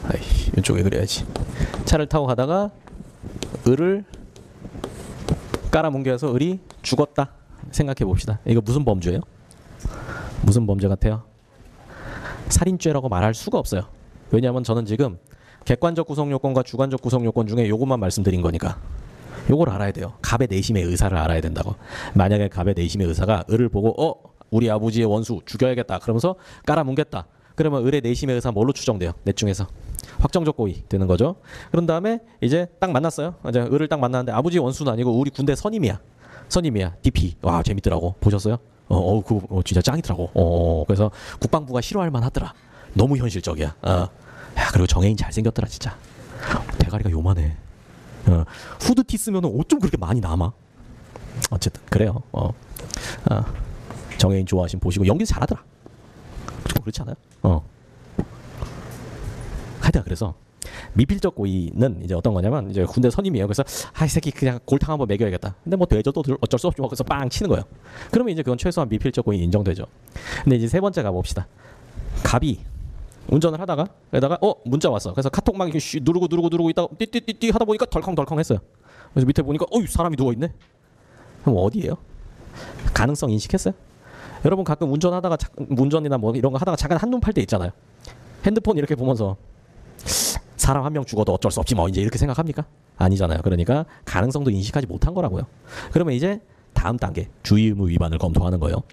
Speaker 1: 아이, 이쪽에 그래야지. 차를 타고 가다가 을을 깔아뭉개서 을이 죽었다 생각해 봅시다. 이거 무슨 범죄예요? 무슨 범죄 같아요? 살인죄라고 말할 수가 없어요. 왜냐하면 저는 지금 객관적 구성요건과 주관적 구성요건 중에 요것만 말씀드린 거니까 요걸 알아야 돼요. 갑의 내심의 의사를 알아야 된다고. 만약에 갑의 내심의 의사가 을을 보고 우리 아버지의 원수 죽여야겠다 그러면서 깔아뭉갰다. 그러면 을의 내심의 의사 뭘로 추정돼요? 넷 중에서 확정적 고의 되는 거죠. 그런 다음에 이제 딱 만났어요. 이제 을을 딱 만났는데 아버지 원수는 아니고 우리 군대 선임이야. DP. 와, 재밌더라고. 보셨어요? 그거 진짜 짱이더라고. 그래서 국방부가 싫어할 만하더라. 너무 현실적이야. 야, 그리고 정혜인 잘생겼더라 진짜. 대가리가 요만해. 후드티 쓰면 옷 좀 그렇게 많이 남아. 어쨌든 그래요. 정혜인 좋아하시면 보시고 연기 잘하더라. 그렇지 않아요? 하여튼 그래서 미필적 고의는 이제 어떤 거냐면 이제 군대 선임이에요. 그래서 이 새끼 그냥 골탕 한번 먹여야겠다. 근데 뭐 되죠? 또 어쩔 수 없지 뭐. 그래서 빵 치는 거예요. 그러면 이제 그건 최소한 미필적 고의 인정되죠. 근데 이제 세 번째 가봅시다. 갑이 운전을 하다가 문자 왔어. 그래서 카톡 막 누르고 있다가 띠띠띠띠 하다 보니까 덜컹덜컹 했어요. 그래서 밑에 보니까 사람이 누워 있네. 그럼 어디예요? 가능성 인식했어요? 여러분 가끔 운전이나 뭐 이런 거 하다가 잠깐 한눈 팔 때 있잖아요. 핸드폰 이렇게 보면서 사람 한 명 죽어도 어쩔 수 없지 뭐 이제 이렇게 생각합니까? 아니잖아요. 그러니까 가능성도 인식하지 못한 거라고요. 그러면 이제 다음 단계 주의 의무 위반을 검토하는 거예요.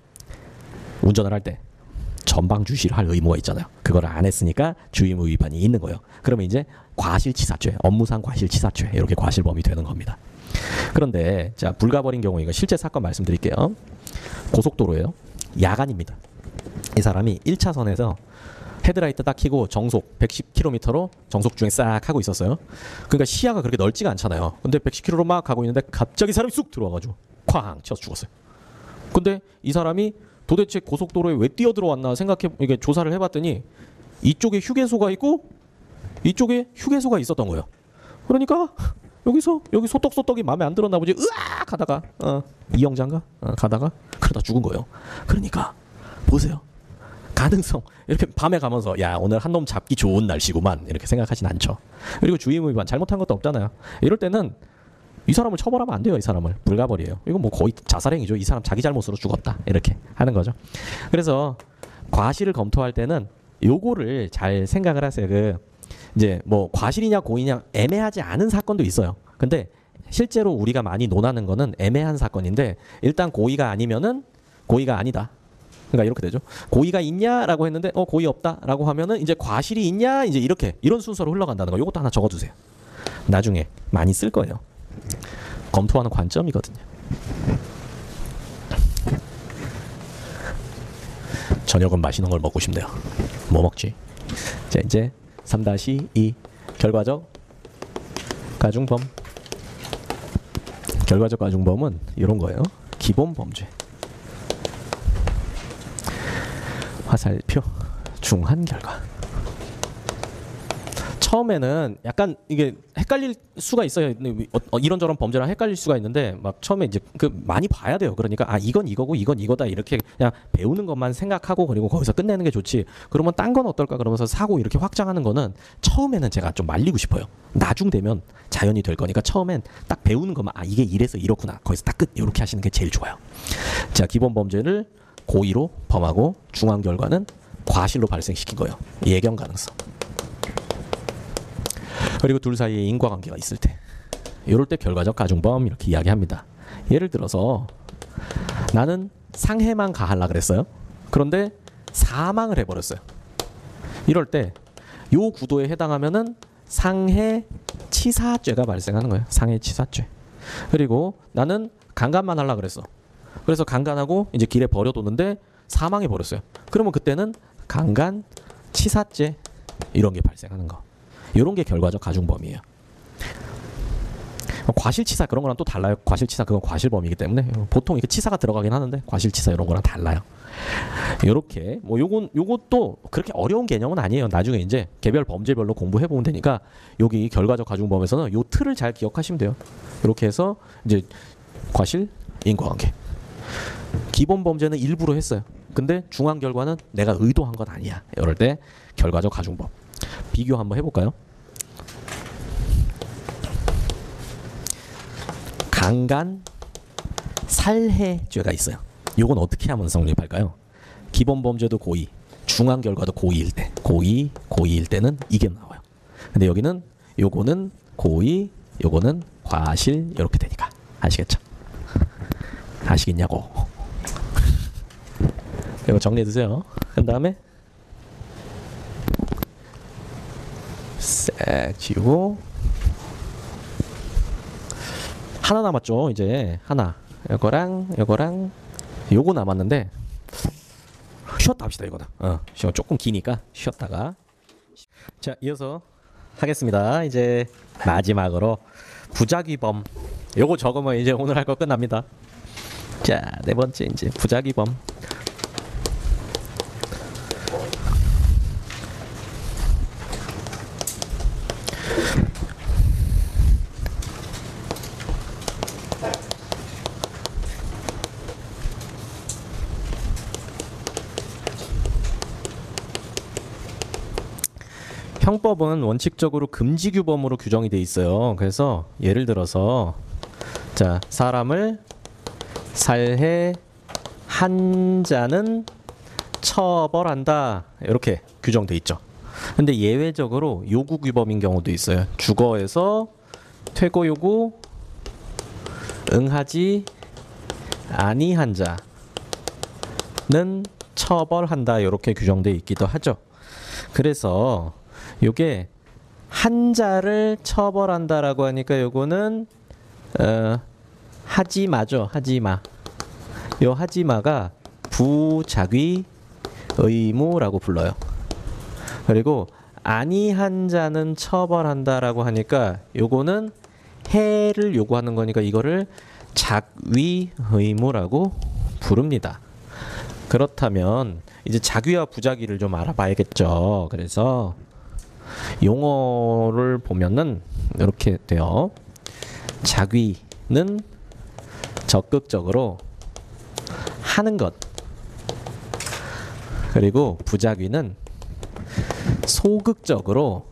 Speaker 1: 운전을 할 때 전방 주시를 할 의무가 있잖아요. 그걸 안 했으니까 주의 의무 위반이 있는 거예요. 그러면 이제 과실치사죄, 업무상 과실치사죄 이렇게 과실범이 되는 겁니다. 그런데 자, 불가버린 경우 이거 실제 사건 말씀드릴게요. 고속도로예요. 야간입니다. 이 사람이 1차선에서 헤드라이트 딱 켜고 정속 110km로 정속 주행 싹 하고 있었어요. 그러니까 시야가 그렇게 넓지가 않잖아요. 근데 110km로 막 가고 있는데 갑자기 사람이 쑥 들어와가지고 쾅 쳐서 죽었어요. 근데 이 사람이 도대체 고속도로에 왜 뛰어들어왔나 이게 조사를 해봤더니 이쪽에 휴게소가 있고 이쪽에 휴게소가 있었던 거예요. 그러니까 여기 소떡소떡이 마음에 안 들었나 보지. 으악 하다가 이영장가 가다가 그러다 죽은 거예요. 그러니까 보세요. 가능성 이렇게 밤에 가면서 야 오늘 한 놈 잡기 좋은 날씨구만 이렇게 생각하진 않죠. 그리고 주의 의무 위반 잘못한 것도 없잖아요. 이럴 때는 이 사람을 처벌하면 안 돼요. 이 사람을 불가벌이에요. 이건 뭐 거의 자살행위죠. 이 사람 자기 잘못으로 죽었다 이렇게 하는 거죠. 그래서 과실을 검토할 때는 요거를 잘 생각을 하세요. 이제 뭐 과실이냐 고의냐 애매하지 않은 사건도 있어요. 근데 실제로 우리가 많이 논하는 거는 애매한 사건인데 일단 고의가 아니면은 고의가 아니다. 그러니까 이렇게 되죠. 고의가 있냐라고 했는데 고의 없다라고 하면은 이제 과실이 있냐 이제 이런 순서로 흘러간다는 거. 이것도 하나 적어두세요. 나중에 많이 쓸 거예요. 검토하는 관점이거든요. 저녁은 맛있는 걸 먹고 싶네요. 뭐 먹지? 자 이제 3-2 결과적 가중범 결과적 가중범은 이런 거예요. 기본 범죄, 화살표, 중한 결과. 처음에는 약간 이게 헷갈릴 수가 있어요. 이런저런 범죄랑 헷갈릴 수가 있는데 막 처음에 이제 그 많이 봐야 돼요. 그러니까 아 이건 이거고 이건 이거다 이렇게 그냥 배우는 것만 생각하고 그리고 거기서 끝내는 게 좋지. 그러면 딴 건 어떨까 그러면서 사고 이렇게 확장하는 거는 처음에는 제가 좀 말리고 싶어요. 나중 되면 자연이 될 거니까 처음엔 딱 배우는 것만 아 이게 이래서 이렇구나. 거기서 딱 끝 이렇게 하시는 게 제일 좋아요. 자 기본 범죄를 고의로 범하고 중한 결과는 과실로 발생시킨 거예요. 예견 가능성. 그리고 둘 사이에 인과관계가 있을 때 이럴 때 결과적 가중범 이렇게 이야기합니다. 예를 들어서 나는 상해만 가하려고 그랬어요. 그런데 사망을 해버렸어요. 이럴 때 요 구도에 해당하면은 상해치사죄가 발생하는 거예요. 상해치사죄. 그리고 나는 강간만 하려고 그랬어. 그래서 강간하고 이제 길에 버려뒀는데 사망해 버렸어요. 그러면 그때는 강간치사죄 이런 게 발생하는 거. 이런 게 결과적 가중범이에요. 과실치사 그런 거랑 또 달라요. 과실치사 그건 과실범이기 때문에 보통 이렇게 치사가 들어가긴 하는데 과실치사 이런 거랑 달라요. 이렇게 뭐 요것도 그렇게 어려운 개념은 아니에요. 나중에 이제 개별 범죄별로 공부해 보면 되니까 여기 결과적 가중범에서는 요 틀을 잘 기억하시면 돼요. 이렇게 해서 이제 과실, 인과관계. 기본 범죄는 일부러 했어요. 근데 중한 결과는 내가 의도한 건 아니야. 이럴 때 결과적 가중범. 비교 한번 해볼까요? 강간, 살해죄가 있어요. 요건 어떻게 하면 성립할까요? 기본 범죄도 고의, 중한 결과도 고의일 때, 고의일 때는 이게 나와요. 근데 여기는 요거는 고의, 요거는 과실 이렇게 되니까 아시겠죠? 아시겠냐고? 이거 정리해 두세요. 그 다음에 싹 지우고 하나 남았죠. 이제 하나 요거랑 요거 남았는데 쉬었다 합시다. 이거다. 조금 기니까 쉬었다가 자 이어서 하겠습니다. 이제 마지막으로 부작위범 요거 적으면 이제 오늘 할 거 끝납니다. 자 네 번째 이제 부작위범. 형법은 원칙적으로 금지규범으로 규정이 돼 있어요. 그래서 예를 들어서 자 사람을 살해한 자는 처벌한다 이렇게 규정돼 있죠. 근데 예외적으로 요구규범인 경우도 있어요. 주거에서 퇴거 요구 응하지 아니한 자는 처벌한다 이렇게 규정돼 있기도 하죠. 그래서 요게 한자를 처벌한다라고 하니까 요거는 하지마죠. 하지마. 요 하지마가 부작위 의무라고 불러요. 그리고 아니한 자는 처벌한다라고 하니까 요거는 해를 요구하는 거니까 이거를 작위 의무라고 부릅니다. 그렇다면 이제 작위와 부작위를 좀 알아봐야겠죠. 그래서 용어를 보면은 이렇게 돼요. 작위는 적극적으로 하는 것. 그리고 부작위는 소극적으로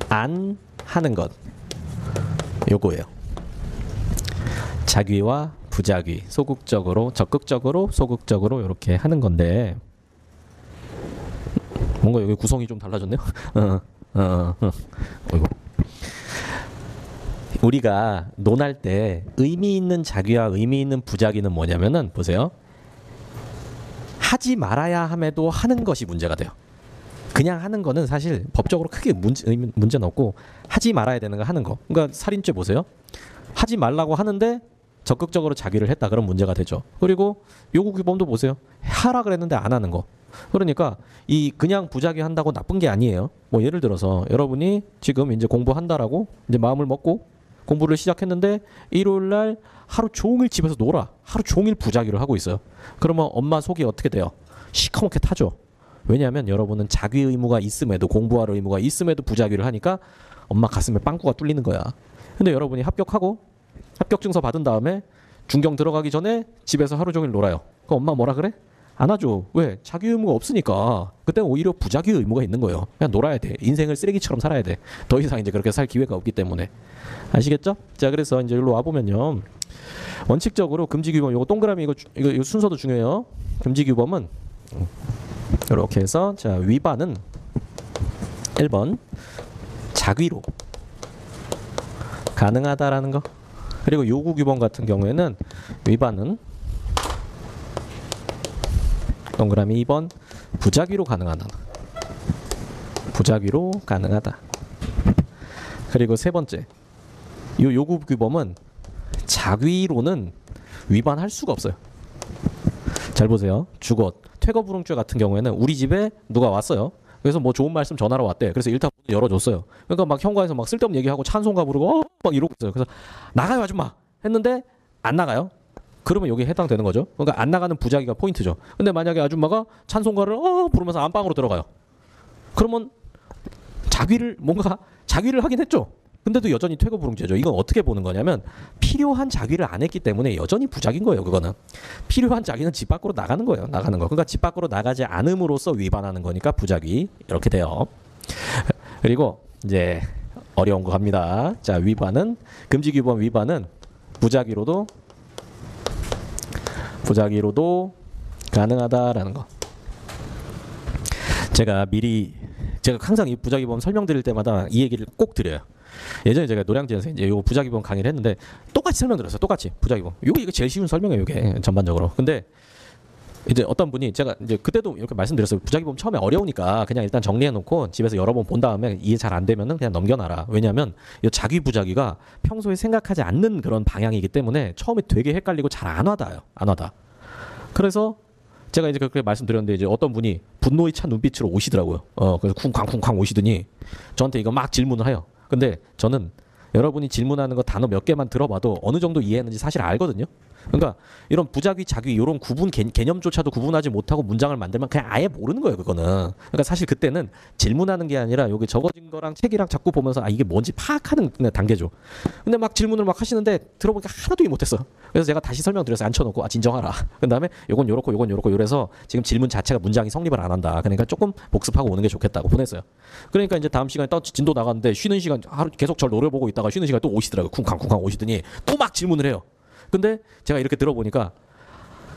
Speaker 1: 안 하는 것. 요거예요. 작위와 부작위, 소극적으로, 적극적으로, 소극적으로 이렇게 하는 건데 뭔가 여기 구성이 좀 달라졌네요. 어이구. 우리가 논할 때 의미 있는 작위와 의미 있는 부작위는 뭐냐면은 보세요. 하지 말아야 함에도 하는 것이 문제가 돼요. 그냥 하는 거는 사실 법적으로 크게 문제는 없고 하지 말아야 되는 거 하는 거. 그러니까 살인죄 보세요. 하지 말라고 하는데 적극적으로 작위를 했다. 그럼 문제가 되죠. 그리고 요구규범도 보세요. 하라 그랬는데 안 하는 거. 그러니까 이 그냥 부작위 한다고 나쁜 게 아니에요. 뭐 예를 들어서 여러분이 지금 이제 공부한다라고 이제 마음을 먹고 공부를 시작했는데 일요일 날 하루 종일 집에서 놀아. 하루 종일 부자기를 하고 있어요. 그러면 엄마 속이 어떻게 돼요? 시커멓게 타죠. 왜냐하면 여러분은 자기 의무가 있음에도 공부할 의무가 있음에도 부자기를 하니까 엄마 가슴에 빵꾸가 뚫리는 거야. 근데 여러분이 합격하고 합격증서 받은 다음에 중경 들어가기 전에 집에서 하루 종일 놀아요. 그럼 엄마 뭐라 그래? 안 하죠. 왜? 자기 의무가 없으니까. 그때는 오히려 부자기 의무가 있는 거예요. 그냥 놀아야 돼. 인생을 쓰레기처럼 살아야 돼. 더 이상 이제 그렇게 살 기회가 없기 때문에. 아시겠죠? 자, 그래서 이제 여기로 와 보면요. 원칙적으로 금지규범 이거 동그라미 이거 순서도 중요해요. 금지규범은 이렇게 해서 자, 위반은 1번 자귀로 가능하다라는 거. 그리고 요구규범 같은 경우에는 위반은 동그라미 2번 부작위로 가능하다. 부작위로 가능하다. 그리고 세 번째 요 요구규범은 자귀로는 위반할 수가 없어요. 잘 보세요. 주거 퇴거불응죄 같은 경우에는 우리 집에 누가 왔어요. 그래서 뭐 좋은 말씀 전하러 왔대. 그래서 일단 열어줬어요. 그러니까 막 현관에서 막 쓸데없는 얘기하고 찬송가 부르고 막 이러고 있어요. 그래서 나가요 아줌마 했는데 안 나가요. 그러면 여기에 해당되는 거죠. 그러니까 안 나가는 부작위가 포인트죠. 근데 만약에 아줌마가 찬송가를 부르면서 안방으로 들어가요. 그러면 뭔가 자귀를 하긴 했죠. 근데도 여전히 퇴거불응죄죠. 이건 어떻게 보는 거냐면 필요한 자귀를 안 했기 때문에 여전히 부작인 거예요. 그거는 필요한 자귀는 집 밖으로 나가는 거예요. 나가는 거. 그러니까 집 밖으로 나가지 않음으로써 위반하는 거니까 부작위 이렇게 돼요. 그리고 이제 어려운 거 갑니다. 자, 위반은 금지규범 위반은 부작위로도 가능하다라는 거. 제가 항상 이 부작위범 설명드릴 때마다 이 얘기를 꼭 드려요. 예전에 제가 노량진에서 이제 요 부작위범 강의를 했는데 똑같이 설명드렸어요. 똑같이 부작위범. 이거 제일 쉬운 설명이에요. 이게 전반적으로. 근데 이제 어떤 분이 제가 이제 그때도 이렇게 말씀드렸어요. 부작위범 처음에 어려우니까 그냥 일단 정리해놓고 집에서 여러 번 본 다음에 이해 잘 안 되면은 그냥 넘겨놔라. 왜냐하면 이 자귀 부작위가 평소에 생각하지 않는 그런 방향이기 때문에 처음에 되게 헷갈리고 잘 안 와닿아요. 안 와닿아. 그래서 제가 이제 그렇게 말씀드렸는데 이제 어떤 분이 분노에 찬 눈빛으로 오시더라고요. 그래서 쿵쾅쿵쾅 오시더니 저한테 이거 막 질문을 해요. 근데 저는 여러분이 질문하는 거 단어 몇 개만 들어봐도 어느 정도 이해했는지 사실 알거든요. 그러니까 이런 부작위, 자귀 이런 개념조차도 구분하지 못하고 문장을 만들면 그냥 아예 모르는 거예요. 그거는. 그러니까 사실 그때는 질문하는 게 아니라 여기 적어진 거랑 책이랑 자꾸 보면서 이게 뭔지 파악하는 단계죠. 근데 막 질문을 막 하시는데 들어보니까 하나도 이해 못했어. 그래서 제가 다시 설명드려서 앉혀놓고 진정하라. 그다음에 요건 요렇고 요건 요렇고 요래서 지금 질문 자체가 문장이 성립을 안 한다. 그러니까 조금 복습하고 오는 게 좋겠다고 보냈어요. 그러니까 이제 다음 시간에 또 진도 나갔는데 쉬는 시간 하루 계속 절 노려보고 있다가 쉬는 시간에 또 오시더라고요. 쿵쾅쿵쾅 오시더니 또 막 질문을 해요. 근데 제가 이렇게 들어보니까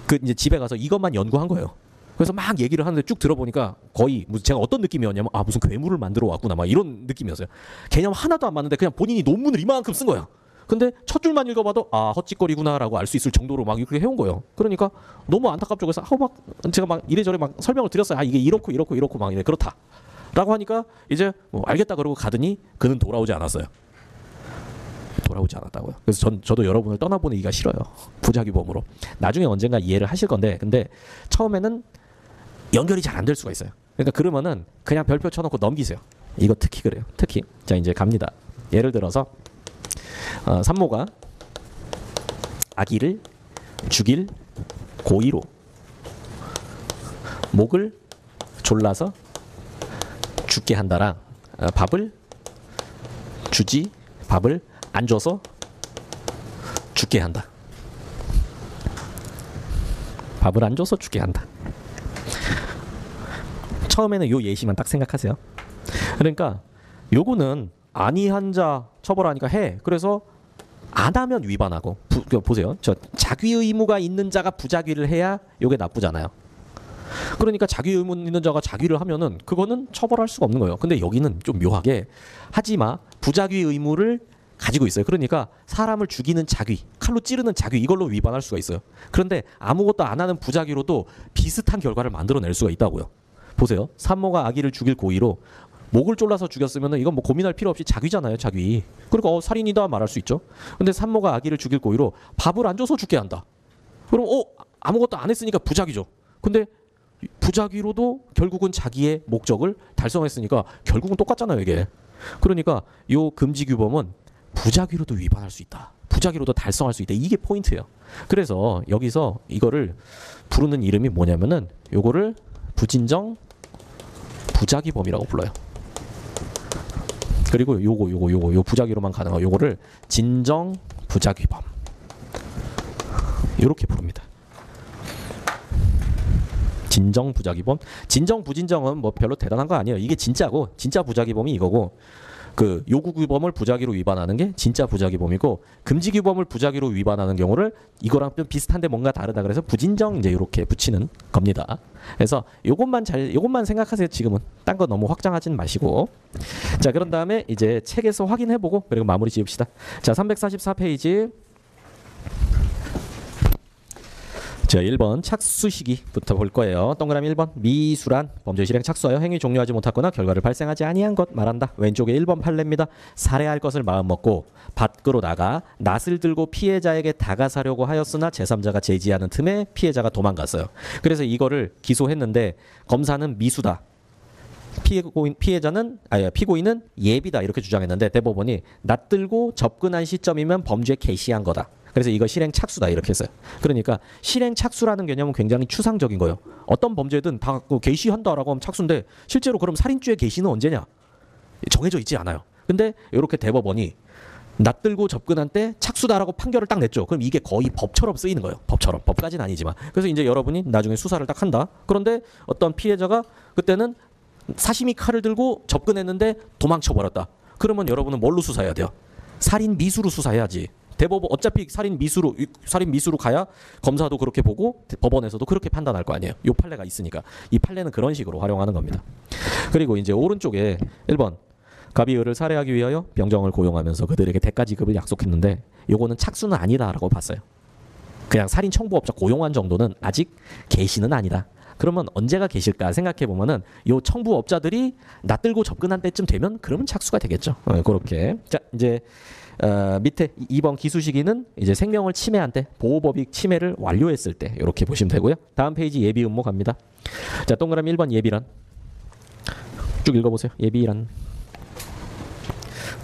Speaker 1: 그 이제 집에 가서 이것만 연구한 거예요. 그래서 막 얘기를 하는데 쭉 들어보니까 거의 제가 어떤 느낌이었냐면 무슨 괴물을 만들어 왔구나 막 이런 느낌이었어요. 개념 하나도 안 맞는데 그냥 본인이 논문을 이만큼 쓴 거야. 근데 첫 줄만 읽어봐도 헛짓거리구나라고 알 수 있을 정도로 막 이렇게 해온 거예요. 그러니까 너무 안타깝죠. 그래서 막 제가 막 이래저래 막 설명을 드렸어요. 이게 이렇고 막 이래 그렇다라고 하니까 이제 뭐 알겠다 그러고 가더니 그는 돌아오지 않았어요. 돌아오지 않았다고요. 그래서 저도 여러분을 떠나보내기가 싫어요. 부작위범으로. 나중에 언젠가 이해를 하실 건데 근데 처음에는 연결이 잘 안 될 수가 있어요. 그러니까 그러면은 그냥 별표 쳐놓고 넘기세요. 이거 특히 그래요. 특히. 자, 이제 갑니다. 예를 들어서 산모가 아기를 죽일 고의로 목을 졸라서 죽게 한다랑 밥을 안 줘서 죽게 한다. 밥을 안 줘서 죽게 한다. 처음에는 요 예시만 딱 생각하세요. 그러니까 요거는 안이한 자 처벌하니까 해. 그래서 안 하면 위반하고 보세요. 저 자귀 의무가 있는 자가 부자귀를 해야 요게 나쁘잖아요. 그러니까 자귀 의무 있는 자가 자귀를 하면은 그거는 처벌할 수가 없는 거예요. 근데 여기는 좀 묘하게 하지마 부자귀 의무를 가지고 있어요. 그러니까 사람을 죽이는 자귀, 칼로 찌르는 자귀 이걸로 위반할 수가 있어요. 그런데 아무것도 안 하는 부자귀로도 비슷한 결과를 만들어낼 수가 있다고요. 보세요. 산모가 아기를 죽일 고의로 목을 졸라서 죽였으면 이건 뭐 고민할 필요 없이 자귀잖아요. 자귀. 그러니까 살인이다 말할 수 있죠. 근데 산모가 아기를 죽일 고의로 밥을 안 줘서 죽게 한다. 그럼 아무것도 안 했으니까 부자귀죠. 근데 부자귀로도 결국은 자기의 목적을 달성했으니까 결국은 똑같잖아요. 이게. 그러니까 요 금지규범은 부작위로도 위반할 수 있다. 부작위로도 달성할 수 있다. 이게 포인트예요. 그래서 여기서 이거를 부르는 이름이 뭐냐면은 요거를 부진정 부작위범이라고 불러요. 그리고 요 부작위로만 가능한 요거를 진정 부작위범 이렇게 부릅니다. 진정 부작위범. 진정 부진정은 뭐 별로 대단한 거 아니에요. 이게 진짜고 진짜 부작위범이 이거고 그 요구규범을 부작위로 위반하는 게 진짜 부작위범이고 금지규범을 부작위로 위반하는 경우를 이거랑 좀 비슷한데 뭔가 다르다 그래서 부진정 이제 이렇게 붙이는 겁니다. 그래서 요것만 생각하세요. 지금은 딴 거 너무 확장하진 마시고. 자, 그런 다음에 이제 책에서 확인해보고 그리고 마무리 지읍시다. 자, 344페이지. 자, 1번 착수시기부터 볼 거예요. 동그라미 1번 미수란 범죄 실행 착수하여 행위 종료하지 못하거나 결과를 발생하지 아니한 것 말한다. 왼쪽에 1번 판례입니다. 살해할 것을 마음먹고 밖으로 나가 낫을 들고 피해자에게 다가서려고 하였으나 제3자가 제지하는 틈에 피해자가 도망갔어요. 그래서 이거를 기소했는데 검사는 미수다. 피고인은 예비다 이렇게 주장했는데 대법원이 낫들고 접근한 시점이면 범죄 개시한 거다. 그래서 이거 실행 착수다 이렇게 했어요. 그러니까 실행 착수라는 개념은 굉장히 추상적인 거예요. 어떤 범죄든 다 개시한다라고 하면 착수인데 실제로 그럼 살인죄의 개시는 언제냐? 정해져 있지 않아요. 근데 이렇게 대법원이 낫들고 접근한 때 착수다라고 판결을 딱 냈죠. 그럼 이게 거의 법처럼 쓰이는 거예요. 법처럼. 법까지는 아니지만. 그래서 이제 여러분이 나중에 수사를 딱 한다. 그런데 어떤 피해자가 그때는 사시미 칼을 들고 접근했는데 도망쳐버렸다. 그러면 여러분은 뭘로 수사해야 돼요? 살인 미수로 수사해야지. 대법원 어차피 살인 미수로 가야 검사도 그렇게 보고 법원에서도 그렇게 판단할 거 아니에요. 이 판례가 있으니까. 이 판례는 그런 식으로 활용하는 겁니다. 그리고 이제 오른쪽에 1번 갑이을을 살해하기 위하여 병정을 고용하면서 그들에게 대가 지급을 약속했는데 요거는 착수는 아니다라고 봤어요. 그냥 살인 청부업자 고용한 정도는 아직 개시는 아니다. 그러면 언제가 계실까 생각해 보면은 요 청부업자들이 낫들고 접근한 때쯤 되면 그러면 착수가 되겠죠. 그렇게. 자, 이제 밑에 2번 기수 시기는 이제 생명을 침해한 때 보호법익 침해를 완료했을 때 이렇게 보시면 되고요. 다음 페이지 예비 음모 갑니다. 자, 동그라미 1번 예비란 쭉 읽어보세요. 예비란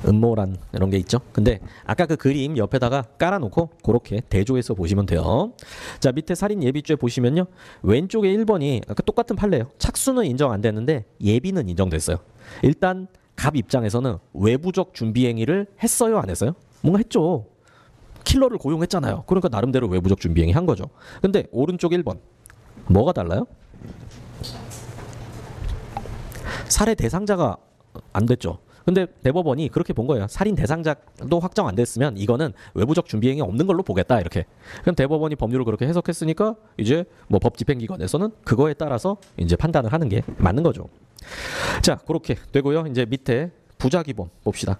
Speaker 1: 음모란 이런 게 있죠. 근데 아까 그 그림 옆에다가 깔아놓고 그렇게 대조해서 보시면 돼요. 자, 밑에 살인 예비죄 보시면요. 왼쪽에 1번이 아까 똑같은 판례예요. 착수는 인정 안 됐는데 예비는 인정됐어요. 일단 갑 입장에서는 외부적 준비 행위를 했어요, 안 했어요? 뭔가 했죠. 킬러를 고용했잖아요. 그러니까 나름대로 외부적 준비 행위 한 거죠. 근데 오른쪽 1번 뭐가 달라요? 살해 대상자가 안 됐죠. 근데 대법원이 그렇게 본 거예요. 살인 대상자도 확정 안 됐으면 이거는 외부적 준비 행위 없는 걸로 보겠다 이렇게. 그럼 대법원이 법률을 그렇게 해석했으니까 이제 뭐 법 집행기관에서는 그거에 따라서 이제 판단을 하는 게 맞는 거죠. 자, 그렇게 되고요. 이제 밑에 부작위범 봅시다.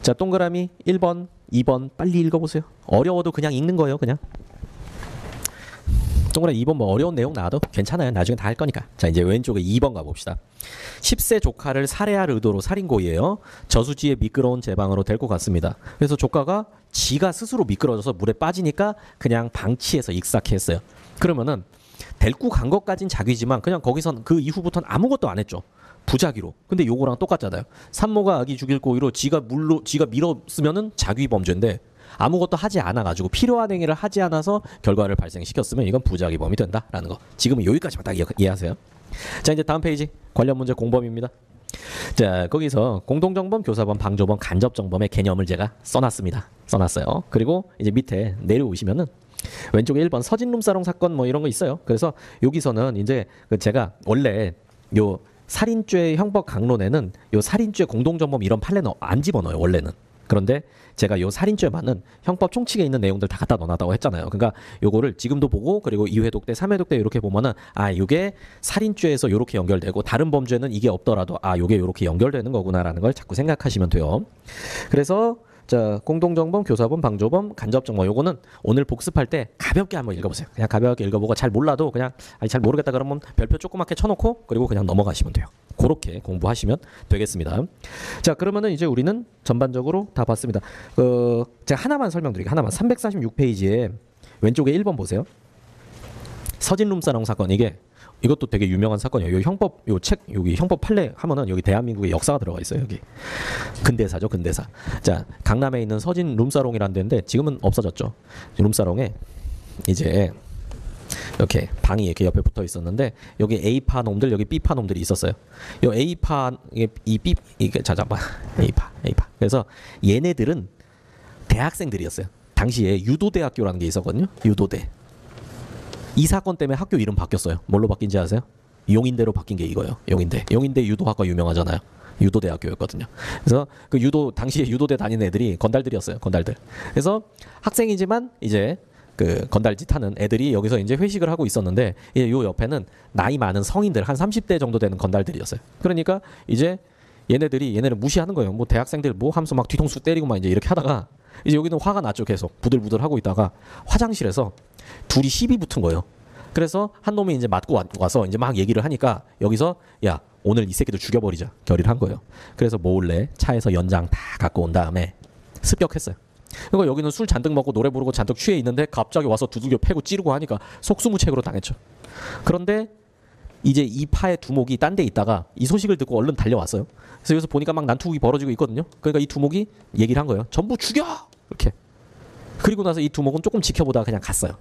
Speaker 1: 자, 동그라미 1번, 2번 빨리 읽어보세요. 어려워도 그냥 읽는 거예요, 그냥. 동그라미 2번 뭐 어려운 내용 나와도 괜찮아요. 나중에 다 할 거니까. 자, 이제 왼쪽에 2번 가봅시다. 10세 조카를 살해할 의도로 살인고의예요. 저수지에 미끄러운 제방으로 데리고 갔습니다. 그래서 조카가 지가 스스로 미끄러져서 물에 빠지니까 그냥 방치해서 익사했어요. 그러면은 데리고 간 것까진 자귀지만 그냥 거기선 그 이후부터는 아무것도 안 했죠. 부작위로. 근데 요거랑 똑같잖아요. 산모가 아기 죽일 고의로 지가 밀었으면은 자귀 범죄인데 아무것도 하지 않아가지고 필요한 행위를 하지 않아서 결과를 발생시켰으면 이건 부작위범이 된다라는 거. 지금은 여기까지만 딱 이해하세요. 자, 이제 다음 페이지 관련 문제 공범입니다. 자, 거기서 공동정범, 교사범, 방조범, 간접정범의 개념을 제가 써놨어요. 그리고 이제 밑에 내려오시면은 왼쪽에 1번 서진룸사롱 사건 뭐 이런 거 있어요. 그래서 여기서는 이제 제가 원래 요 살인죄 형법 강론에는 요 살인죄 공동정범 이런 판례는 안 집어넣어요, 원래는. 그런데 제가 요 살인죄만은 형법 총칙에 있는 내용들 다 갖다 넣어놨다고 했잖아요. 그러니까 요거를 지금도 보고 그리고 2회독 때 3회독 때 이렇게 보면은 아, 요게 살인죄에서 요렇게 연결되고 다른 범죄는 이게 없더라도 아, 요게 요렇게 연결되는 거구나라는 걸 자꾸 생각하시면 돼요. 그래서 자, 공동정범, 교사범, 방조범, 간접정범 요거는 오늘 복습할 때 가볍게 한번 읽어보세요. 그냥 가볍게 읽어보고 잘 몰라도 그냥 아니 잘 모르겠다 그러면 별표 조그맣게 쳐놓고 그리고 그냥 넘어가시면 돼요. 그렇게 공부하시면 되겠습니다. 자, 그러면은 이제 우리는 전반적으로 다 봤습니다. 제가 하나만 설명드릴게요. 하나만. 346페이지에 왼쪽에 1번 보세요. 서진룸사롱 사건 이게 이것도 되게 유명한 사건이에요. 요 형법 요 책 여기 형법 판례 하면은 여기 대한민국의 역사가 들어가 있어요. 여기 근대사죠, 근대사. 자, 강남에 있는 서진 룸사롱이라는 데인데 지금은 없어졌죠. 룸사롱에 이제 이렇게 방이 이렇게 옆에 붙어 있었는데 여기 A파 놈들 여기 B파 놈들이 있었어요. 요 A파 이 B 이게 잠깐만 A파. 그래서 얘네들은 대학생들이었어요. 당시에 유도대학교라는 게 있었거든요. 유도대. 이 사건 때문에 학교 이름 바뀌었어요. 뭘로 바뀐지 아세요? 용인대로 바뀐 게 이거예요. 용인대 유도학과 유명하잖아요. 유도대학교였거든요. 그래서 그 당시에 유도대 다니는 애들이 건달들이었어요. 건달들. 그래서 학생이지만 이제 그 건달짓 하는 애들이 여기서 이제 회식을 하고 있었는데 요 옆에는 나이 많은 성인들 한 30대 정도 되는 건달들이었어요. 그러니까 이제 얘네를 무시하는 거예요. 뭐 대학생들 뭐 하면서 막 뒤통수 때리고 막 이제 이렇게 하다가 이제 여기는 화가 났죠. 계속 부들부들 하고 있다가 화장실에서 둘이 시비 붙은 거예요. 그래서 한 놈이 이제 맞고 와서 이제 막 얘기를 하니까 여기서 야 오늘 이 새끼들 죽여버리자 결의를 한 거예요. 그래서 몰래 차에서 연장 다 갖고 온 다음에 습격했어요. 그리고 여기는 술 잔뜩 먹고 노래 부르고 잔뜩 취해 있는데 갑자기 와서 두들겨 패고 찌르고 하니까 속수무책으로 당했죠. 그런데 이제 이 파의 두목이 딴 데 있다가 이 소식을 듣고 얼른 달려왔어요. 그래서 여기서 보니까 막 난투극이 벌어지고 있거든요. 그러니까 이 두목이 얘기를 한 거예요. 전부 죽여! 이렇게. 그리고 나서 이 두목은 조금 지켜보다가 그냥 갔어요.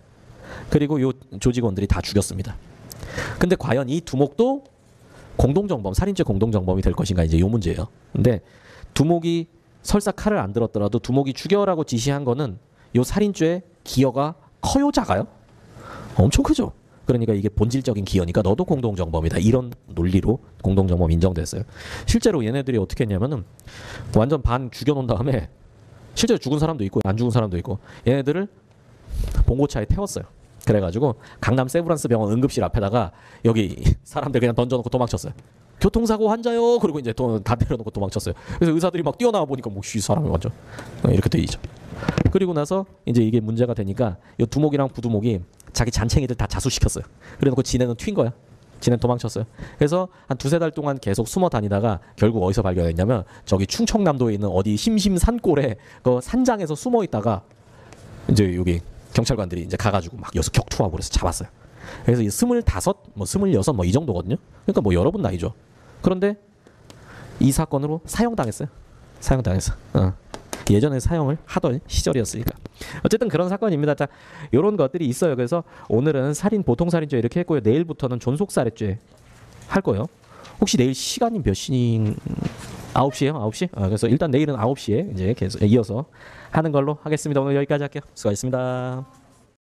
Speaker 1: 그리고 요 조직원들이 다 죽였습니다. 근데 과연 이 두목도 공동정범, 살인죄 공동정범이 될 것인가 이제 요 문제예요. 근데 두목이 설사 칼을 안 들었더라도 두목이 죽여라고 지시한 거는 요 살인죄 기여가 커요, 작아요? 엄청 크죠. 그러니까 이게 본질적인 기여니까 너도 공동정범이다. 이런 논리로 공동정범 인정됐어요. 실제로 얘네들이 어떻게 했냐면은 완전 반 죽여놓은 다음에 실제로 죽은 사람도 있고 안 죽은 사람도 있고 얘네들을 봉고차에 태웠어요. 그래가지고 강남 세브란스 병원 응급실 앞에다가 여기 사람들 그냥 던져놓고 도망쳤어요. 교통사고 환자요. 그리고 이제 다 내려놓고 도망쳤어요. 그래서 의사들이 막 뛰어나와 보니까 뭐 사람이 완전 이렇게 되죠. 그리고 나서 이제 이게 문제가 되니까 이 두목이랑 부두목이 자기 잔챙이들 다 자수시켰어요. 그래놓고 지네는 튄 거야. 지네 도망쳤어요. 그래서 한 두세 달 동안 계속 숨어 다니다가 결국 어디서 발견했냐면 저기 충청남도에 있는 어디 심심산골에 그 산장에서 숨어 있다가 이제 여기 경찰관들이 이제 가가지고 막 여기서 격투하고 그래서 잡았어요. 그래서 이 25, 뭐 26, 뭐 이 정도거든요. 그러니까 뭐 여러분 나이죠. 그런데 이 사건으로 사형당했어요. 사형당했어. 예전에 사형을 하던 시절이었으니까. 어쨌든 그런 사건입니다. 자, 이런 것들이 있어요. 그래서 오늘은 보통살인죄 이렇게 했고요. 내일부터는 존속살해죄 할 거예요. 혹시 내일 시간이 몇 시인? 9시에요? 9시? 그래서 일단 내일은 9시에 이제 계속 이어서 하는 걸로 하겠습니다. 오늘 여기까지 할게요. 수고하셨습니다.